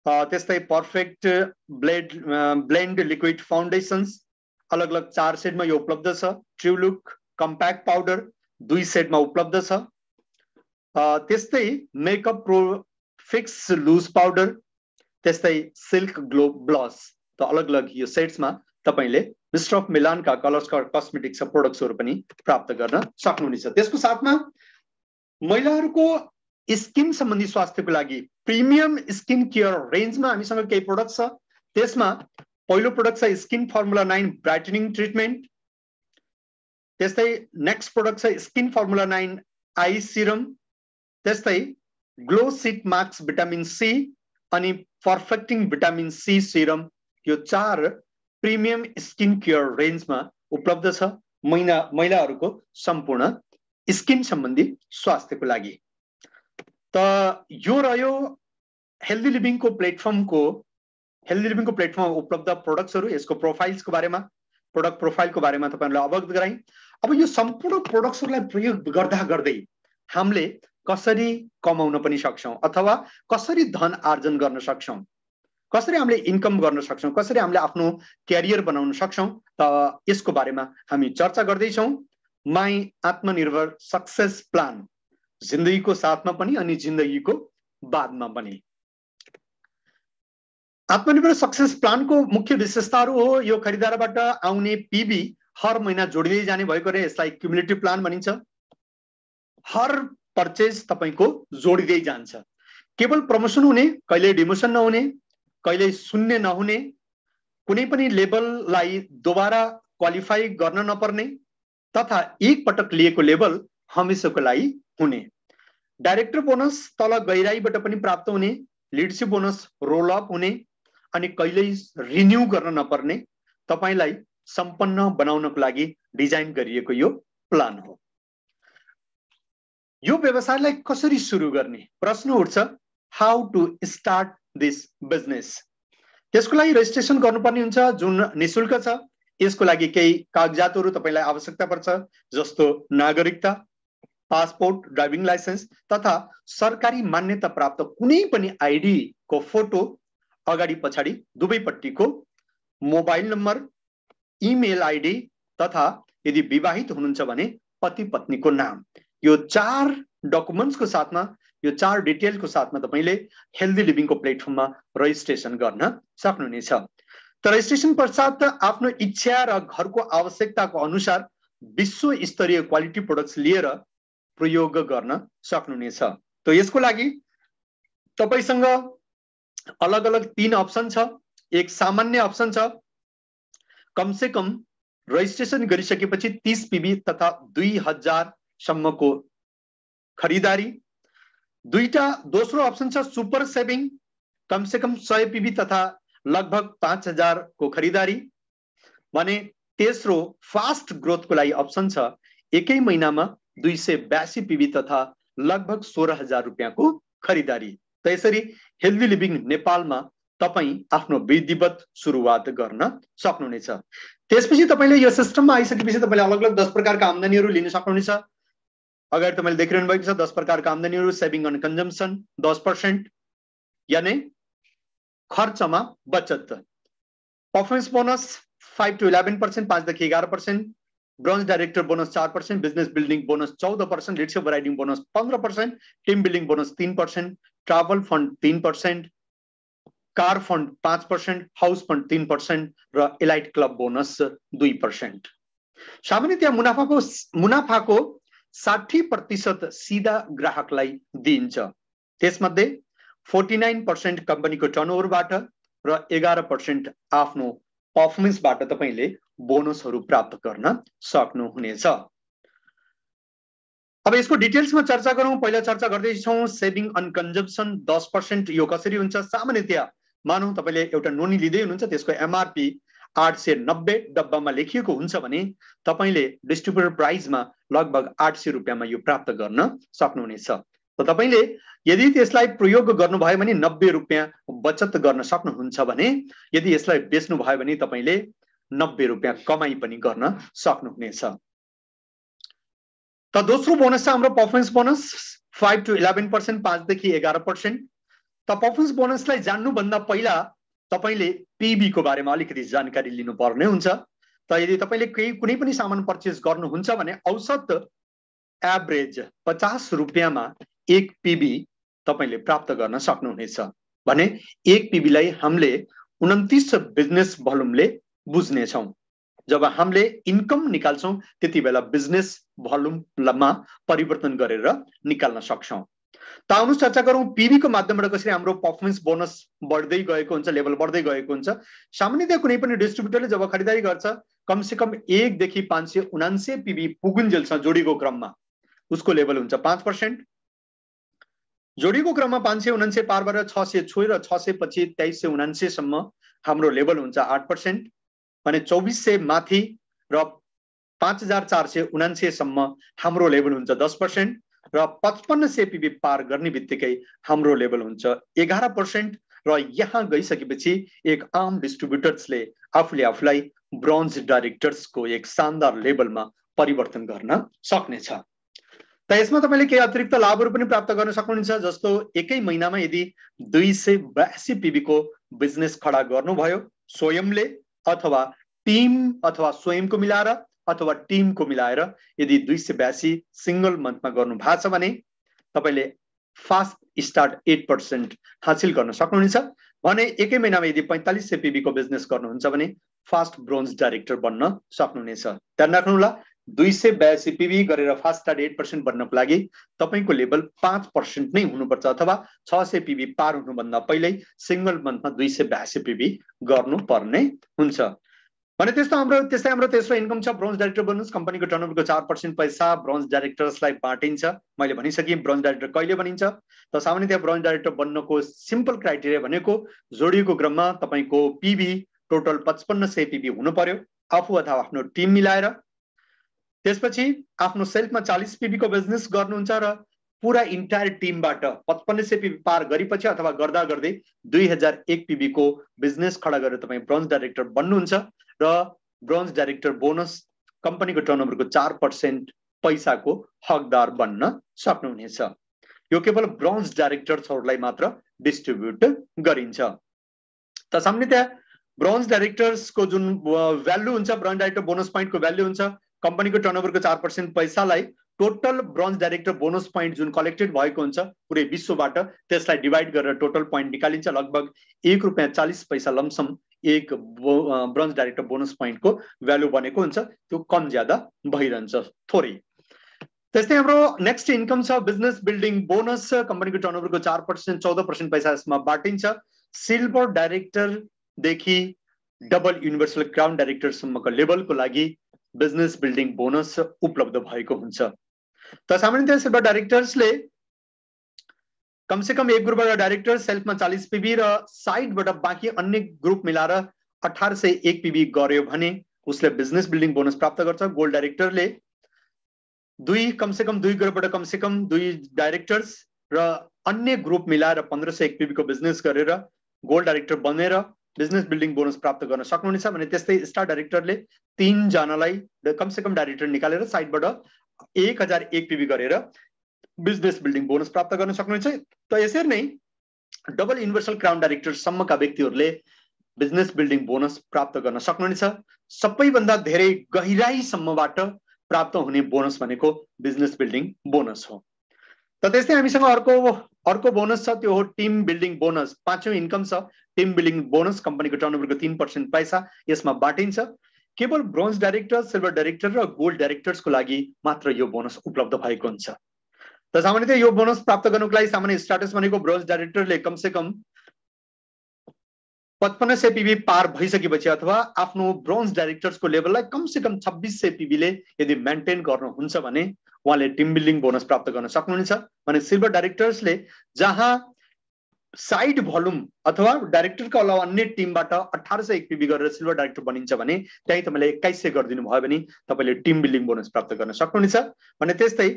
त्यस्तै पर्फेक्ट ब्लेन्ड लिक्विड फाउन्डेसन्स अलग अलग 4 सेटमा यो उपलब्ध छ। ट्रु लुक कम्प्याक्ट पाउडर 2 सेटमा उपलब्ध छ। त्यस्तै makeup pro fix loose powder, त्यस्तै सिल्क ग्लो ब्लस त अलग अलग यो सेट्समा तपाईले मिस्टर अफ मिलानका कलर्स कस्मेटिक्स प्रोडक्ट्सहरू पनि प्राप्त गर्न सक्नुहुनेछ। त्यसको साथमा महिलाहरूको स्किन सम्बन्धी स्वास्थ्यको लागि प्रिमियम स्किन केयर रेन्जमा हामीसँग केही प्रोडक्ट छ। त्यसमा पहिलो प्रोडक्ट छ स्किन फर्मुला 9 ब्राइटनिङ ट्रिटमेन्ट। त्यस्तै नेक्स्ट प्रोडक्ट छ स्किन फर्मुला 9 आई सिरम। त्यस्तै glow sheet masks vitamin C अनि पर्फेक्टिङ भिटामिन सी सिरम यो 4 प्रिमियम स्किन केयर रेन्जमा उपलब्ध छ महिलाहरूको सम्पूर्ण स्किन सम्बन्धी स्वास्थ्यको लागि। त यो रह्यो हेल्दी लिभिङको प्लेटफर्ममा उपलब्ध प्रोडक्ट्सहरू। यसको प्रोफाइल्सको बारेमा प्रोडक्ट प्रोफाइलको बारेमा तपाईहरुलाई अवगत गराएँ। अब यो सम्पूर्ण प्रोडक्ट्सहरूलाई प्रयोग गर्दा गर्दै हामीले कसरी कमाउन पनि सक्छौं अथवा कसरी धन आर्जन गर्न सक्छौं, कसरी हामीले इन्कम गर्न सक्छौं, कसरी हामीले आफ्नो क्यारियर बनाउन सक्छौं, त यसको बारेमा हामी चर्चा गर्दै छौं। माई आत्मनिर्भर सक्सेस प्लान जिन्दगीको साथमा पनि अनि जिन्दगीको बादमा पनि। आत्मनिर्भर सक्सेस प्लानको मुख्य विशेषताहरू हो यो खरिदारबाट आउने पीबी हर महिना जोडिँदै जाने भएकोले यसलाई क्युमुलेटिभ प्लान भनिन्छ। हर पर्चेज तपाईको जोडिँदै जान्छ। केवल प्रमोसन हुने, कहिले डिमोसन नहुने, कहिले शून्य नहुने, कुनै पनि लेभललाई दोबारा क्वालिफाई गर्न नपर्ने तथा एक पटक लिएको लेभल हमेसाको लागि हुने। डाइरेक्टर बोनस तल गहिराईबाट पनि प्राप्त हुने, लिडरशिप बोनस रोल अप हुने अनि कहिल्यै रिन्यू गर्न नपर्ने तपाईलाई सम्पन्न बनाउनको लागि डिजाइन गरिएको यो प्लान हो। यो व्यवसायलाई कसरी सुरु गर्ने प्रश्न उठ्छ। How to start this business. त्यसको लागि रेजिस्ट्रेसन गर्नुपर्ने हुन्छ जुन निशुल्क छ। यसको लागि केही कागजातहरू तपाईलाई आवश्यकता पर्छ जस्तो नागरिकता, पासपोर्ट, ड्राइभिङ लाइसेन्स तथा सरकारी मान्यता प्राप्त कुनै पनि आईडी को फोटो, अगाडि पछाडि दुवैपट्टिको मोबाइल नम्बर, इमेल आईडी तथा यदि विवाहित हुनुहुन्छ भने पति पत्नीको नाम। यो 4 डकुमेन्ट्सको साथमा, यो 4 डिटेलको साथमा तपाईले हेल्दी लिभिङको प्लेटफर्ममा रजिस्ट्रेसन गर्न सक्नुहुनेछ। तर रजिस्ट्रेसन पश्चात आफ्नो इच्छा र घरको आवश्यकताको अनुसार विश्व स्तरीय क्वालिटी प्रोडक्ट्स लिएर प्रयोग गर्न सक्नुहुनेछ। त यसको लागि तपाईसँग अलग अलग 3 अप्सन छ। एक सामान्य अप्सन छ, कम से कम रजिस्ट्रेसन गरिसकेपछि 30 पीबी तथा 2000 सम्मको खरिदारी। दोस्रो अप्सन छ सुपर सेभिङ, कम से कम 100 पीबी तथा लगभग 5000 को खरिदारी भने। तेस्रो फास्ट ग्रोथको लागि अप्सन छ, एकै महिनामा 282 पीबी तथा लगभग 16000 रुपैयाँको खरिदारी। त यसरी हेल्दी लिभिङ नेपालमा तपाई आफ्नो विधिवत सुरुवात गर्न सक्नुहुनेछ। त्यसपछि तपाईले यो सिस्टममा आइसकेपछि तपाईले अलग अलग 10 प्रकारका आम्दानीहरू लिन सक्नुहुनेछ। अगाडि तपाईले देखिरहनु भएको छ 10 प्रकारका आम्दानीहरू। सेभिङ एन्ड कन्जम्सन 10% यानी खर्चमा बचत। पर्फर्मेन्स बोनस 5 to 11%, 5 देखि 11%। Bronze director bonus 4%, business building bonus 14%, leadership riding bonus 15%, team building bonus 3%, travel fund 3%, car fund 5%, house fund 3% र एलाइट क्लब बोनस 2%। सामान्यतया मुनाफाको 60% सीधा ग्राहकलाई दिइन्छ। त्यसमध्ये 49% कम्पनीको टर्नओभरबाट र 11% आफ्नो पर्फर्मेन्सबाट तपाईले बोनसहरू प्राप्त गर्न सक्नुहुनेछ। अब यसको डिटेल्समा चर्चा गरौँ। पहिला चर्चा गर्दै छौं सेभिङ एन्ड कन्जम्सन 10%। यो कसरी हुन्छ? सामान्यतया मानौ तपाईले एउटा नोनी लिँदै हुनुहुन्छ, त्यसको एमआरपी 890 डब्बामा लेखिएको हुन्छ भने तपाईले डिस्ट्रिब्युटर प्राइसमा लगभग 800 रुपैयाँमा यो प्राप्त गर्न सक्नुहुनेछ। त तपाईले यदि त्यसलाई प्रयोग गर्नुभयो भने 90 रुपैयाँ बचत गर्न सक्नुहुन्छ भने यदि यसलाई बेच्नु भयो भने तपाईले 90 रुपैयाँ कमाई पनि गर्न सक्नुहुनेछ। त दोस्रो बोनस छ हाम्रो पर्फर्मेन्स बोनस 5 to 11%, 5 देखि 11%। त पर्फर्मेन्स बोनसलाई जान्नुभन्दा पहिला तपाईले पीबी को बारेमा अलिकति जानकारी लिनुपर्ने हुन्छ। त यदि तपाईले कुनै पनि सामान पर्चेस गर्नुहुन्छ भने औसत एभरेज 50 रुपैयाँमा 1 पीबी तपाईले प्राप्त गर्न सक्नुहुनेछ भने 1 पीबीलाई हामीले 29 बिजनेस भोल्युमले बुझ्ने छौं। जब हामीले इन्कम निकाल्छौं त्यति बेला बिजनेस भोल्युममा परिवर्तन गरेर निकाल्न सक्छौं। त आउनुस् चर्चा गरौँ पीबी को माध्यमबाट कसरी हाम्रो पर्फर्मेन्स बोनस बढ्दै गएको हुन्छ, लेभल बढ्दै गएको हुन्छ। सामान्यतया कुनै पनि डिस्ट्रिब्युटरले जब खरिदारी गर्छ कम से कम 1 देखि 579 पीबी पुगुन्जेलसम्म जोडीको क्रममा उसको लेभल हुन्छ 5%। जोडीको क्रममा 579 पारबाट 600 छोएर 600 पछि 2379 सम्म हाम्रो लेभल हुन्छ 8%। भने 2400 माथि र 5479 सम्म हाम्रो लेभल हुन्छ 10% र 5500 पीबी पार गर्ने बित्तिकै हाम्रो लेभल हुन्छ 11% र यहाँ गइसकेपछि एक आम डिस्ट्रिब्युटर्सले आफूलाई ब्रोन्ज डाइरेक्टर्सको एक शानदार लेभलमा परिवर्तन गर्न सक्नेछ। त यसमा तपाईले केही अतिरिक्त लाभहरू पनि प्राप्त गर्न सक्नुहुन्छ। जस्तो एकै महिनामा यदि 282 पीबी को बिजनेस खडा गर्नुभयो स्वयंले अथवा टिम अथवा स्वयंको मिलाएर अथवा टिमको मिलाएर यदि 282 सिंगल मन्थमा गर्नु भएको छ भने तपाईले फास्ट स्टार्ट 8% हासिल गर्न सक्नुहुनेछ। भने एकै महिनामा यदि 4500 पीबी को बिजनेस गर्नुहुन्छ भने फास्ट ब्रोन्ज डाइरेक्टर बन्न सक्नुहुनेछ। ध्यान राख्नु होला 282 पीबी गरेर फास्ट स्टार्ट 8% बन्नको लागि तपाईको लेभल 5% नै हुनुपर्छ अथवा 600 पीबी पार हुनुभन्दा पहिल्यै सिंगल मन्थमा 282 पीबी गर्नुपर्ने हुन्छ। भने त्यस्तै हाम्रो तेस्रो इन्कम छ ब्रोन्ज डाइरेक्टर बोनस। कम्पनीको टर्नओभरको 4% पैसा ब्रोन्ज डाइरेक्टर्सलाई बाँटिन्छ। मैले भनिसकेँ ब्रोन्ज डाइरेक्टर कहिले बनिन्छ त सामान्यतया ब्रोन्ज डाइरेक्टर बन्नको सिम्पल क्राइटेरिया भनेको जोडिएको क्रममा तपाईको पीबी टोटल 5500 पीबी हुनु पर्यो आफू अथवा आफ्नो टिम मिलाएर। त्यसपछि आफ्नो सेल्फमा 40 पीबी को बिजनेस गर्नुहुन्छ र पूरा इन्टायर टिमबाट 5500 पीबी पार गरेपछि अथवा गर्दा गर्दै 2001 पीबी को बिजनेस खडा गरेर तपाई ब्रोन्ज डाइरेक्टर बन्नुहुन्छ र ब्रोन्ज डाइरेक्टर बोनस कम्पनीको टर्नओभरको 4% पैसाको हकदार बन्न सक्नुहुनेछ। यो केवल ब्रोन्ज डाइरेक्टर्सहरूलाई मात्र डिस्ट्रिब्युट गरिन्छ। त सामान्यतया ब्रोन्ज डाइरेक्टर्सको जुन भ्यालु हुन्छ, ब्रोन्ज डाइरेक्टर बोनस पोइन्टको भ्यालु हुन्छ, कम्पनीको टर्नओभरको 4% पैसालाई total bronze director bonus point जुन कलेक्टेड भएको हुन्छ पुरै विश्वबाट त्यसलाई डिवाइड गरेर टोटल पोइन्ट निकालिन्छ। लगभग ₹1.40 लमसम एक ब्रोन्ज डाइरेक्टर बोनस पोइन्टको भ्यालु बनेको हुन्छ। त्यो कम ज्यादा भइरहन्छ थोरै। त्यस्तै हाम्रो नेक्स्ट इन्कम छ बिजनेस बिल्डिङ बोनस। कम्पनीको टर्नओभरको 4% 14% पैसा यसमा बाँटिन्छ। सिल्भर डाइरेक्टर देखि डबल युनिभर्सल क्राउन डाइरेक्टर सम्मको लेभलको लागि बिजनेस बिल्डिङ बोनस उपलब्ध भएको हुन्छ। त सामान्यतया सिल्भर डाइरेक्टर्सले कमसे कम एक ग्रुपबाट डाइरेक्टर सेल्फमा 40 पीबी र साइडबाट बाँकी अन्य ग्रुप मिलाएर 1801 पीबी गर्यो भने उसले बिजनेस बिल्डिङ बोनस प्राप्त गर्छ। गोल्ड डाइरेक्टरले कमसे कम दुई ग्रुपबाट कमसे कम 2 डाइरेक्टर्स र अन्य ग्रुप मिलाएर 1501 पीबी को बिजनेस गरेर गोल्ड डाइरेक्टर बनेर बिजनेस बिल्डिङ बोनस प्राप्त गर्न सक्नुहुनेछ। भने त्यस्तै स्टार डाइरेक्टरले 3 जनालाई कमसे कम डाइरेक्टर निकालेर साइडबाट 1001 पीबी गरेर बिजनेस बिल्डिङ बोनस प्राप्त गर्न सक्नुहुन्छ। त यसरी नै डबल युनिभर्सल क्राउन डाइरेक्टर सम्मका व्यक्तिहरूले बिजनेस बिल्डिङ बोनस प्राप्त गर्न सक्नुहुनेछ। सबैभन्दा धेरै गहिराईसम्मबाट प्राप्त हुने बोनस भनेको बिजनेस बिल्डिङ बोनस हो। त त्यस्तै हामीसँग अर्को बोनस छ, त्यो हो टिम बिल्डिङ बोनस। पाँचौं इन्कम छ टिम बिल्डिङ बोनस। कम्पनीको टर्नओभरको 3% पैसा यसमा बाँटिन्छ। केवल ब्रोन्ज डाइरेक्टर, सिल्भर डाइरेक्टर र गोल्ड डाइरेक्टर्सको लागि मात्र यो बोनस उपलब्ध भएको हुन्छ। त सामान्यतया यो बोनस प्राप्त गर्नुको लागि सामान्य स्ट्याटस भनेको ब्रोन्ज डाइरेक्टरले कमसे कम 5500 पीबी पार भइसकेपछि अथवा आफ्नो ब्रोन्ज डाइरेक्टर्सको लेभललाई कमसे कम 2600 पीबीले यदि मेन्टेन गर्नुहुन्छ भने उहाँले टिम बिल्डिङ बोनस प्राप्त गर्न सक्नुहुनेछ। भने सिल्भर डाइरेक्टर्सले जहाँ साइड भोल्युम अथवा डाइरेक्टरको अलावा अन्य टिमबाट 1801 पीबी गरेर सिल्भर डाइरेक्टर बनिन्छ भने त्यही तपाईले 2100 गरिदिनु भयो भने तपाईले टिम बिल्डिङ बोनस प्राप्त गर्न सक्नुहुनेछ। भने त्यस्तै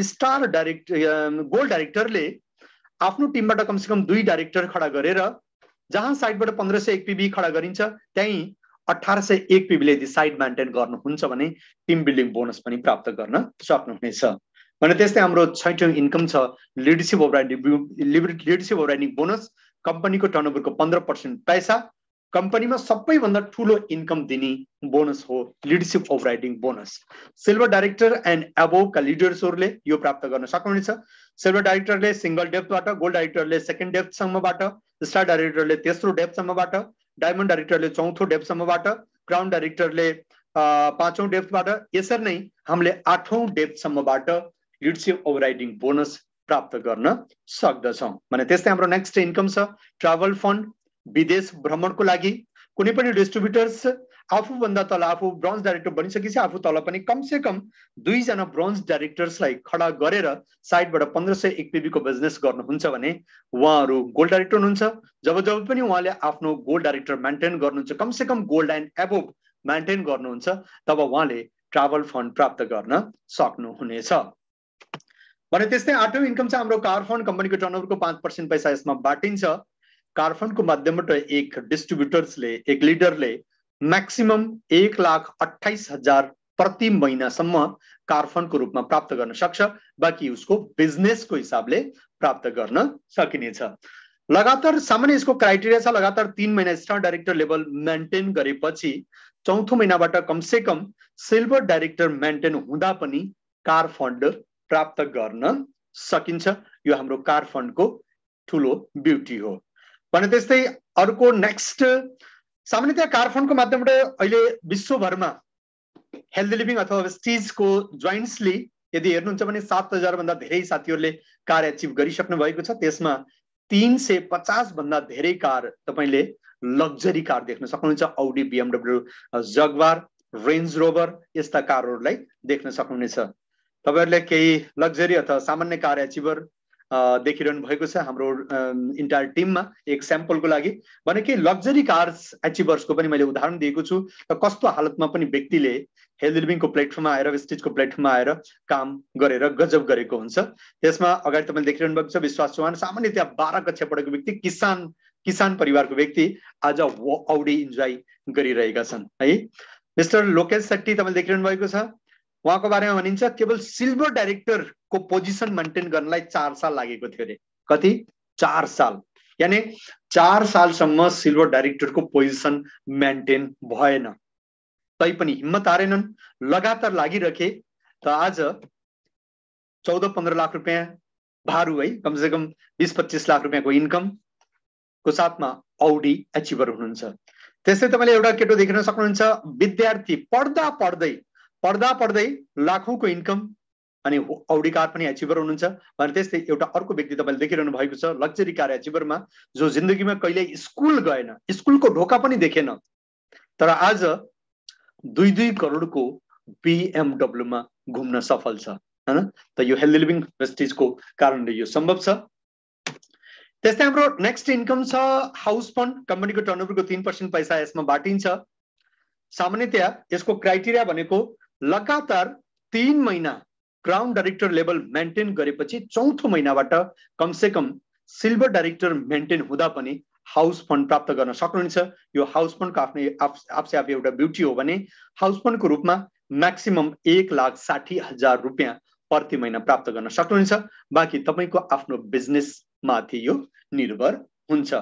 स्टार गोल्ड डाइरेक्टरले आफ्नो टिमबाट कमसे कम 2 डाइरेक्टर खडा गरेर जहाँ साइडबाट 1501 पीबी खडा गरिन्छ त्यही 1801 पीबीले यदि साइड मेन्टेन गर्नुहुन्छ भने टिम बिल्डिङ बोनस पनि प्राप्त गर्न सक्नुहुनेछ। भने त्यस्तै हाम्रो 6औं इन्कम छ लिडरशिप ओभर राइडिङ बोनस। कम्पनीको टर्नओभरको 15% पैसा कम्पनीमा सबैभन्दा ठूलो इन्कम दिने बोनस हो leadership overriding bonus. Silver director and above का लिडर्सहरूले यो प्राप्त गर्न सक्नुहुनेछ। सिल्भर डाइरेक्टरले सिंगल डेप्थबाट, गोल्ड डाइरेक्टरले सेकेन्ड डेप्थसम्मबाट, स्टार डाइरेक्टरले तेस्रो डेप्थसम्मबाट, डायमन्ड डाइरेक्टरले चौथो डेप्थसम्मबाट, क्राउन डाइरेक्टरले 5औं डेप्थबाट, यसरी नै हामीले 8औं डेप्थसम्मबाट लिडरशिप ओभर राइडिङ बोनस प्राप्त गर्न सक्दछौं। भने त्यस्तै हाम्रो नेक्स्ट इन्कम छ ट्राभल फन्ड। विदेश भ्रमणको लागि कुनै पनि डिस्ट्रिब्युटर्स आफूभन्दा तल, आफू ब्रोन्ज डाइरेक्टर बनिसकेपछि आफू तल पनि कमसे कम 2 जना ब्रोन्ज डाइरेक्टर्सलाई खडा गरेर साइडबाट 1501 पीबी को बिजनेस गर्नुहुन्छ भने उहाँहरू गोल्ड डाइरेक्टर हुनुहुन्छ। जब पनि उहाँले आफ्नो गोल्ड डाइरेक्टर मेन्टेन गर्नुहुन्छ, कमसे कम गोल्ड एन्ड एबोभ मेन्टेन गर्नुहुन्छ, तब उहाँले ट्राभल फन्ड प्राप्त गर्न सक्नुहुनेछ। भने त्यस्तै 8औं इन्कम छ हाम्रो कार फन्ड। कम्पनीको टर्नओभरको 5% पैसा यसमा बाँटिन्छ। कार फन्डको माध्यमबाट एक डिस्ट्रिब्युटर्सले, एक लिडरले म्याक्सिमम 1,28,000 प्रति महिनासम्म कार फन्डको रूपमा प्राप्त गर्न सक्छ। बाँकी उसको बिजनेसको हिसाबले प्राप्त गर्न सकिनेछ। लगातार सामान्य यसको क्राइटेरिया छ लगातार 3 महिना स्टार डाइरेक्टर लेभल मेन्टेन गरेपछि चौथो महिनाबाट कमसे कम सिल्भर डाइरेक्टर मेन्टेन हुँदा पनि कार फन्ड प्राप्त गर्न सकिन्छ। यो हाम्रो कार फन्डको ठूलो ब्युटी हो। भने त्यस्तै अर्को नेक्स्ट सामान्यतया कार फन्डको माध्यमबाट अहिले विश्वभरमा हेल्दी लिभिङ अथवा वेस्टिजको जोइन्ट्सले यदि हेर्नुहुन्छ भने 7000 भन्दा धेरै साथीहरूले कार एचिभ गरिसक्नु भएको छ। त्यसमा 350 भन्दा धेरै कार तपाईले लग्जरी कार देख्न सक्नुहुन्छ। औडी, BMW, जगवार, रेन्ज रोभर यस्ता कारहरूलाई देख्न सक्नुहुनेछ। तपाईहरुले केही लग्जरी अथवा सामान्य कार एचिभर देखिरहनु भएको छ हाम्रो इन्टायर टिममा। एक स्याम्पलको लागि भने के लग्जरी कार्स एचिभर्सको पनि मैले उदाहरण दिएको छु र कस्तो हालतमा पनि व्यक्तिले हेल्दी लिभिङको प्लेटफर्ममा आएर, वेस्टिजको प्लेटफर्ममा आएर काम गरेर गजब गरेको हुन्छ। त्यसमा अगाडि तपाईले देखिरहनु भएको छ विश्वास चौहान, सामान्यतया 12 कक्षा पढेको व्यक्ति, किसान परिवारको व्यक्ति आज औडी इन्जोय गरिरहेका छन् है। मिस्टर लोकेश शेट्टी तपाईले देखिरहनु भएको छ, उहाँको बारेमा भनिन्छ केवल सिल्भर डाइरेक्टरको पोजिसन मेन्टेन गर्नलाई 4 साल लागेको थियो रे। कति? 4 साल। यानी 4 सालसम्म सिल्भर डाइरेक्टरको पोजिसन मेन्टेन भएन, तैपनि हिम्मत हारेनन्, लगातार लागिरहे। त आज 14-15 लाख रुपियाँ भारू है, कमसे कम 20-25 लाख रुपियाँको इन्कम को साथमा औडी एचिभर हुनुहुन्छ। त्यसै तपाईले एउटा केटो देखिन सक्नुहुन्छ, विद्यार्थी पढ्दा पढ्दै लाखौंको इन्कम अनि औडी कार पनि एचिभर हुनुहुन्छ भने त्यस्तै एउटा अर्को व्यक्ति तपाईले देखिरहनु भएको छ लग्जरी कार एचिभरमा, जो जिन्दगीमा कहिले स्कुल गएन, स्कुलको ढोका पनि देखेन, तर आज 2-2 करोडको BMW मा घुम्न सफल छ हैन। त यो हेल्दी लिभिङ प्रेस्टिजको कारणले यो सम्भव छ। त्यस्तै हाम्रो नेक्स्ट इन्कम छ हाउस फन्ड। कम्पनीको टर्नओभरको 3% पैसा यसमा बाटिन्छ। सामान्यतया यसको क्राइटेरिया भनेको लगातार 3 महिना ग्राउन्ड डाइरेक्टर लेभल मेन्टेन गरेपछि चौथो महिनाबाट कमसे कम सिल्भर डाइरेक्टर मेन्टेन हुँदा पनि हाउस फन्ड प्राप्त गर्न सक्नुहुन्छ। यो हाउस फन्डको आफ्नै आफै एउटा ब्युटी हो भने हाउस फन्डको रूपमा म्याक्सिमम 1,60,000 रुपियाँ प्रति महिना प्राप्त गर्न सक्नुहुन्छ। बाँकी तपाईको आफ्नो बिजनेस माथि यो निर्भर हुन्छ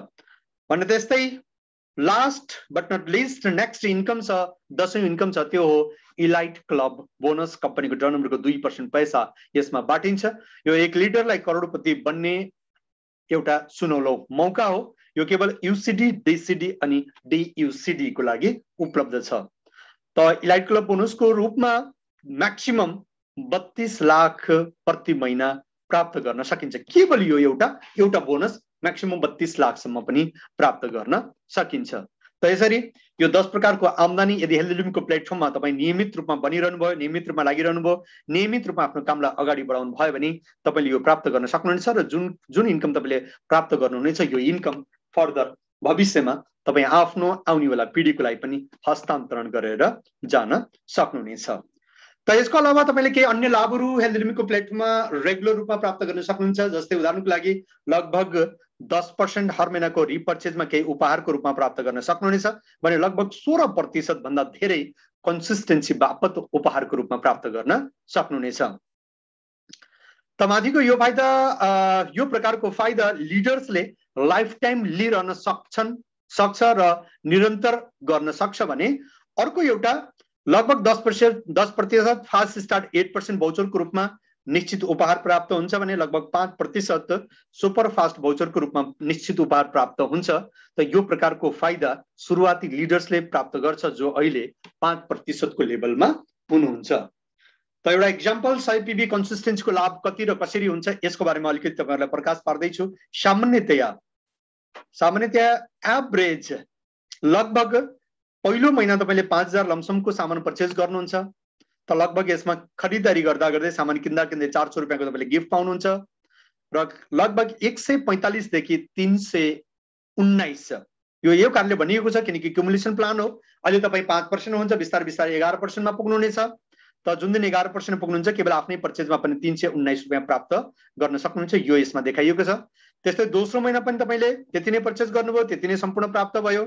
भने त्यस्तै last but not least next income छ, 10औं इन्कम छ, त्यो हो इलाइट क्लब बोनस। कम्पनीको टर्नओभरको 2% पैसा यसमा बाटिन्छ। यो एक लिडरलाई करोडपति बन्ने एउटा सुनौलो मौका हो। यो केवल UCD, DCD अनि DUCD को लागि उपलब्ध छ। त इलाइट क्लब बोनसको रूपमा म्याक्सिमम 32 लाख प्रति महिना प्राप्त गर्न सकिन्छ। केवल यो एउटा बोनस म्याक्सिमम 32 लाखसम्म पनि प्राप्त गर्न सकिन्छ। त यसरी यो 10 प्रकारको आम्दानी यदि हेल्दी लिभिङको प्लेटफर्ममा तपाईँ नियमित रूपमा बनिरहनु भयो, नियमित रूपमा लागिरहनु भयो, नियमित रूपमा आफ्नो कामलाई अगाडि बढाउनु भयो भने तपाईले यो प्राप्त गर्न सक्नुहुनेछ। र जुन इन्कम तपाईले प्राप्त गर्नुहुनेछ यो इन्कम फर्दर भविष्यमा तपाईँ आफ्नो आउनेवाला पिढीको लागि पनि हस्तान्तरण गरेर जान सक्नुहुनेछ। त यसको अलावा तपाईले केही अन्य लाभहरू हेल्दी लिभिङको प्लेटफर्ममा रेगुलर रूपमा प्राप्त गर्न सक्नुहुन्छ। जस्तै उदाहरणको लागि लगभग 10% हर महिनाको रिपर्चेजमा केही उपहारको रूपमा प्राप्त गर्न सक्नुहुनेछ भने लगभग 16% भन्दा धेरै कन्सिस्टेन्सी बापत उपहारको रूपमा प्राप्त गर्न सक्नुहुनेछ। त माथिको यो फाइदा, यो प्रकारको फाइदा लिडर्सले लाइफ टाइम लिइरहन सक्छ र निरन्तर गर्न सक्छ भने अर्को एउटा लगभग 10% फास्ट स्टार्ट 8% भाउचरको रूपमा निश्चित उपहार प्राप्त हुन्छ भने लगभग 5% सुपर फास्ट भाउचरको रूपमा निश्चित उपहार प्राप्त हुन्छ। त यो प्रकारको फाइदा सुरुवाती लिडर्सले प्राप्त गर्छ जो अहिले 5% को लेभलमा हुनुहुन्छ। त एउटा एक्जाम्पल 100 PB कन्सिस्टेन्सीको लाभ कति र कसरी हुन्छ यसको बारेमा अलिकति तपाईहरुलाई प्रकाश पार्दैछु। सामान्यतया एभरेज लगभग पहिलो महिना तपाईले 5000 लमसमको सामान पर्चेज गर्नुहुन्छ त लगभग यसमा खरिदारी गर्दा गर्दै सामान किन्दा किन्दै 400 रुपैयाँको तपाईले गिफ्ट पाउनुहुन्छ र लगभग 145 देखि 319 यो कारणले भनिएको छ किनकि क्युमुलेसन प्लान हो। अहिले तपाई 5% हुन्छ, बिस्तारै बिस्तारै 11% मा पुग्नुहुनेछ। त जुन दिन 11% पुग्नुहुन्छ केवल आफ्नै पर्चेजमा पनि 319 रुपैयाँ प्राप्त गर्न सक्नुहुन्छ। यो यसमा देखाइएको छ। त्यस्तै दोस्रो महिना पनि तपाईले त्यति नै पर्चेज गर्नुभयो, त्यति नै सम्पूर्ण प्राप्त भयो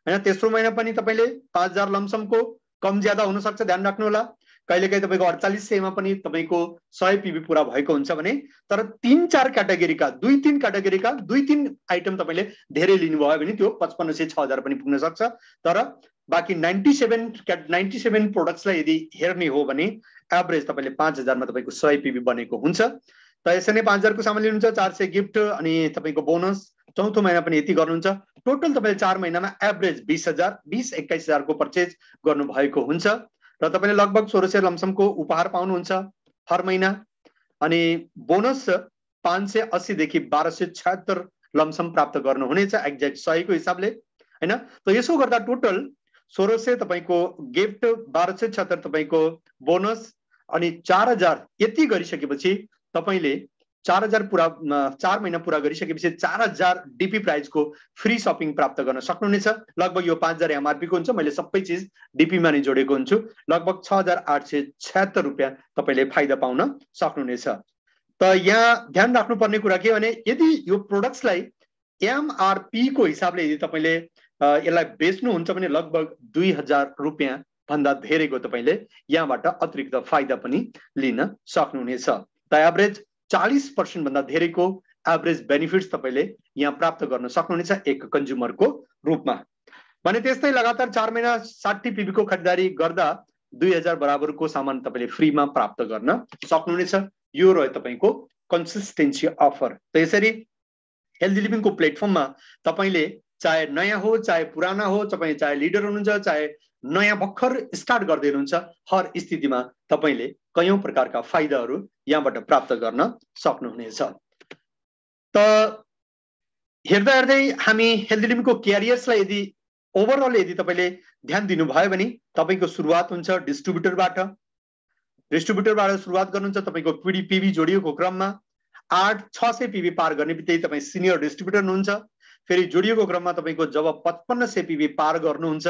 हैन। तेस्रो महिना पनि तपाईले 5000 लमसमको कम ज्यादा हुन सक्छ, ध्यान राख्नु होला। कहिलेकाहीँ तपाईको 4800 मा पनि तपाईको 100 PB पूरा भएको हुन्छ भने तर 3-4 क्याटेगोरीका 2-3 क्याटेगोरीका 2-3 आइटम तपाईले धेरै लिनुभयो भने त्यो 5500 6000 पनि पुग्न सक्छ। तर बाकी 97 प्रोडक्ट्सलाई यदि हेर्ने हो भने एभरेज तपाईले 5000 मा तपाईको 100 PB बनेको हुन्छ। त यसै नै 5000 को सामान लिनुहुन्छ, 400 गिफ्ट अनि तपाईको बोनस, चौथो महिना पनि यति गर्नुहुन्छ। टोटल तपाईले 4 महिनामा एभरेज 20,000-21,000 को पर्चेज गर्नु भएको हुन्छ र तपाईले लगभग 1600 लमसमको उपहार पाउनुहुन्छ हर महिना अनि बोनस 580 देखि 1276 लमसम प्राप्त गर्नुहुनेछ एक्ज्याक्ट 100 को हिसाबले। हैन। त यसो गर्दा टोटल 1600 तपाईको गिफ्ट, 1276 तपाईको बोनस अनि 4000 यति गरिसकेपछि तपाईले 4000 पुरा 4 महिना पुरा गरिसकेपछि 4000 डीपी प्राइस को फ्री शपिङ प्राप्त गर्न सक्नुहुनेछ। लगभग यो 5000 एमआरपी को हुन्छ, मैले सबै चीज डीपी मा नै जोडेको हुन्छु। लगभग 6876 रुपैयाँ तपाईले फाइदा पाउन सक्नुहुनेछ। त यहाँ ध्यान राख्नुपर्ने कुरा के भने यदि यो प्रोडक्ट्सलाई एमआरपी को हिसाबले यदि तपाईले यसलाई बेच्नुहुन्छ भने लगभग 2000 रुपैयाँ भन्दा धेरैको तपाईले यहाँबाट अतिरिक्त फाइदा पनि लिन सक्नुहुनेछ। त एभरेज 40% भन्दा धेरैको एभरेज बेनिफिट्स तपाईले यहाँ प्राप्त गर्न सक्नुहुनेछ एक कन्ज्युमरको रूपमा। भने त्यस्तै लगातार 4 महिना 60 पीबी को खरिदारी गर्दा 2000 बराबरको सामान तपाईले फ्रीमा प्राप्त गर्न सक्नुहुनेछ। यो रह्यो तपाईको कन्सिस्टेन्सी अफर। त यसरी हेल्दी लिभिङ को प्लेटफर्ममा तपाईले चाहे नयाँ हो चाहे पुराना हो, तपाईं चाहे लिडर हुनुहुन्छ चाहे नयाँ भर्खर स्टार्ट गर्दै हुनुहुन्छ, हर स्थितिमा तपाईले कयौं प्रकारका फाइदाहरू यहाँबाट प्राप्त गर्न सक्नुहुनेछ। त हेर्दा हेर्दै हामी हेल्दी लिभिङ को क्यारियर्सलाई यदि ओभरअल यदि तपाईले ध्यान दिनुभयो भने तपाईको सुरुवात हुन्छ डिस्ट्रिब्युटरबाट। डिस्ट्रिब्युटरबाट सुरुवात गर्नुहुन्छ, तपाईको पीबी जोडिएको क्रममा 600 पीबी पार गर्ने बित्तिकै तपाई सिनियर डिस्ट्रिब्युटर हुनुहुन्छ। फेरि जोडिएको क्रममा तपाईको जब 5500 पीबी पार गर्नुहुन्छ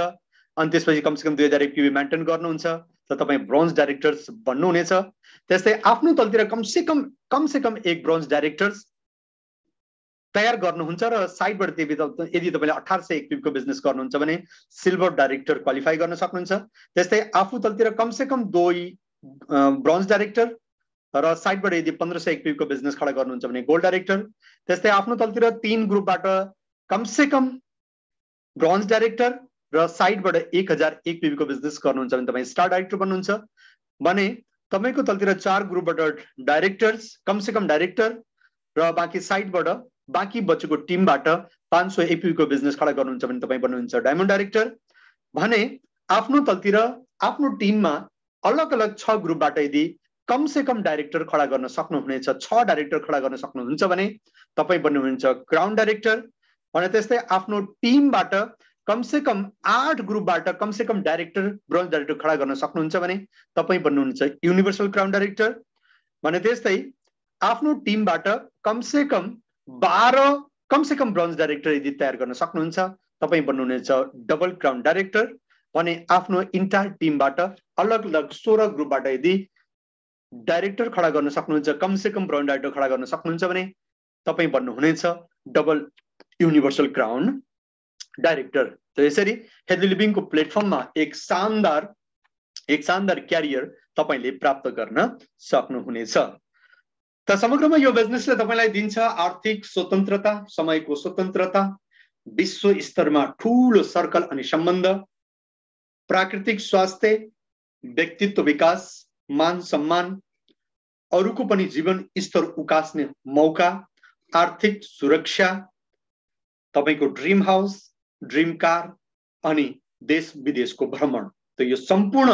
अनि त्यसपछि कमसेकम 2001 पीबी मेन्टेन गर्नुहुन्छ त तपाई ब्रोन्ज डाइरेक्टर्स बन्नुहुनेछ। त्यस्तै आफ्नो तलतिर कमसेकम एक ब्रोन्ज डाइरेक्टर्स तयार गर्नुहुन्छ र साइडबाट यदि तपाईले 1801 पीबी को बिजनेस गर्नुहुन्छ भने सिल्भर डाइरेक्टर क्वालिफाई गर्न सक्नुहुन्छ। त्यस्तै आफू तलतिर कमसेकम 2 ब्रोन्ज डाइरेक्टर र साइडबाट यदि 1501 पीबी को बिजनेस खडा गर्नुहुन्छ भने गोल्ड डाइरेक्टर। त्यस्तै आफ्नो तलतिर 3 ग्रुपबाट कमसेकम ब्रोन्ज डाइरेक्टर र साइडबाट 1001 पीबी को बिजनेस गर्नुहुन्छ भने तपाई स्टार डाइरेक्टर बन्नुहुन्छ। भने तपाईको तलतिर 4 ग्रुपबाट डाइरेक्टर्स कमसेकम डाइरेक्टर र बाँकी साइडबाट बाँकी बचेको टिमबाट 501 पीबी को बिजनेस खडा गर्नुहुन्छ भने तपाई बन्नुहुन्छ डायमन्ड डाइरेक्टर। भने आफ्नो तलतिर आफ्नो टिममा अलग अलग 6 ग्रुपबाट यदि कमसेकम डाइरेक्टर खडा गर्न सक्नुहुनेछ, 6 डाइरेक्टर खडा गर्न सक्नुहुन्छ भने तपाई बन्नुहुन्छ क्राउन डाइरेक्टर। भने त्यस्तै आफ्नो टिमबाट कमसेकम 8 ग्रुपबाट कमसेकम डाइरेक्टर ब्रोन्ज डाइरेक्टर खडा गर्न सक्नुहुन्छ भने तपाई बन्नुहुन्छ युनिभर्सल क्राउन डाइरेक्टर। भने त्यस्तै आफ्नो टिमबाट कमसेकम 12 कमसेकम ब्रोन्ज डाइरेक्टर यदि तयार गर्न सक्नुहुन्छ तपाई बन्नुहुनेछ डबल क्राउन डाइरेक्टर। भने आफ्नो इन्टायर टिमबाट अलग अलग 16 ग्रुपबाट यदि डाइरेक्टर खडा गर्न सक्नुहुन्छ, कमसेकम ब्रोन्ज डाइरेक्टर खडा गर्न सक्नुहुन्छ भने तपाई बन्नुहुनेछ डबल युनिभर्सल क्राउन डाइरेक्टर। तो यसरी हेल्दी लिभिङ को प्लेटफर्ममा एक शानदार क्यारियर तपाईले प्राप्त गर्न सक्नुहुनेछ। त समग्रमा यो बिजनेसले तपाईलाई दिन्छ आर्थिक स्वतन्त्रता, समयको स्वतन्त्रता, विश्व स्तरमा ठूलो सर्कल अनि सम्बन्ध, प्राकृतिक स्वास्थ्य, व्यक्तित्व विकास, मान सम्मान, अरूको पनि जीवन स्तर उकास्ने मौका, आर्थिक सुरक्षा, तपाईको ड्रीम हाउस, ड्रीम कार अनि देश विदेशको भ्रमण। त यो सम्पूर्ण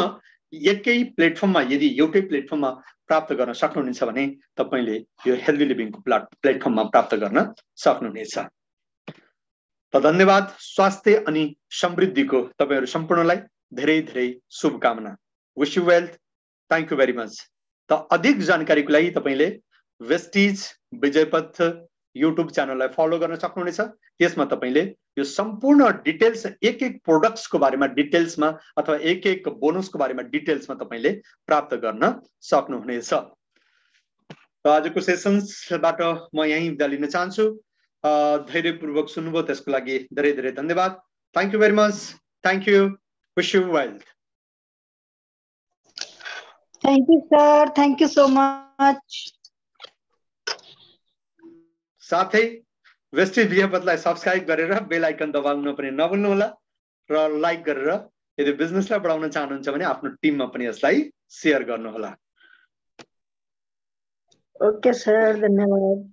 एकै प्लेटफर्ममा यदि एउटै प्लेटफर्ममा प्राप्त गर्न सक्नुहुनेछ भने तपाईले यो हेल्दी लिभिङको प्लेटफर्ममा प्राप्त गर्न सक्नुहुनेछ। त धन्यवाद। स्वास्थ्य अनि समृद्धिको तपाईहरु सम्पूर्णलाई धेरै धेरै शुभकामना। Wish you wealth. Thank you very much. त अधिक जानकारीको लागि तपाईले वेस्टिज विजयपथ युट्युब च्यानललाई फलो गर्न सक्नुहुनेछ। त्यसमा तपाईले यो सम्पूर्ण डिटेल्स एक एक प्रोडक्ट्स को बारेमा डिटेल्समा अथवा एक एक बोनस को बारेमा डिटेल्समा तपाईले प्राप्त गर्न सक्नुहुनेछ। त आजको सेसन्सबाट म यही बिदा लिन चाहन्छु। धैर्यपूर्वक सुन्नुभयो त्यसको लागि धेरै धेरै धन्यवाद। Thank you very much. Thank you. Wish you wealth. Thank you sir. Thank you so much. साथै वेस्टिज विजयपथलाई सब्स्क्राइब गरेर बेल आइकन दबाउन पनि नभुल्नु होला र लाइक गरेर यदि बिजनेसलाई बढाउन चाहनुहुन्छ भने आफ्नो टिममा पनि यसलाई शेयर गर्नु होला। ओके सर, धन्यवाद।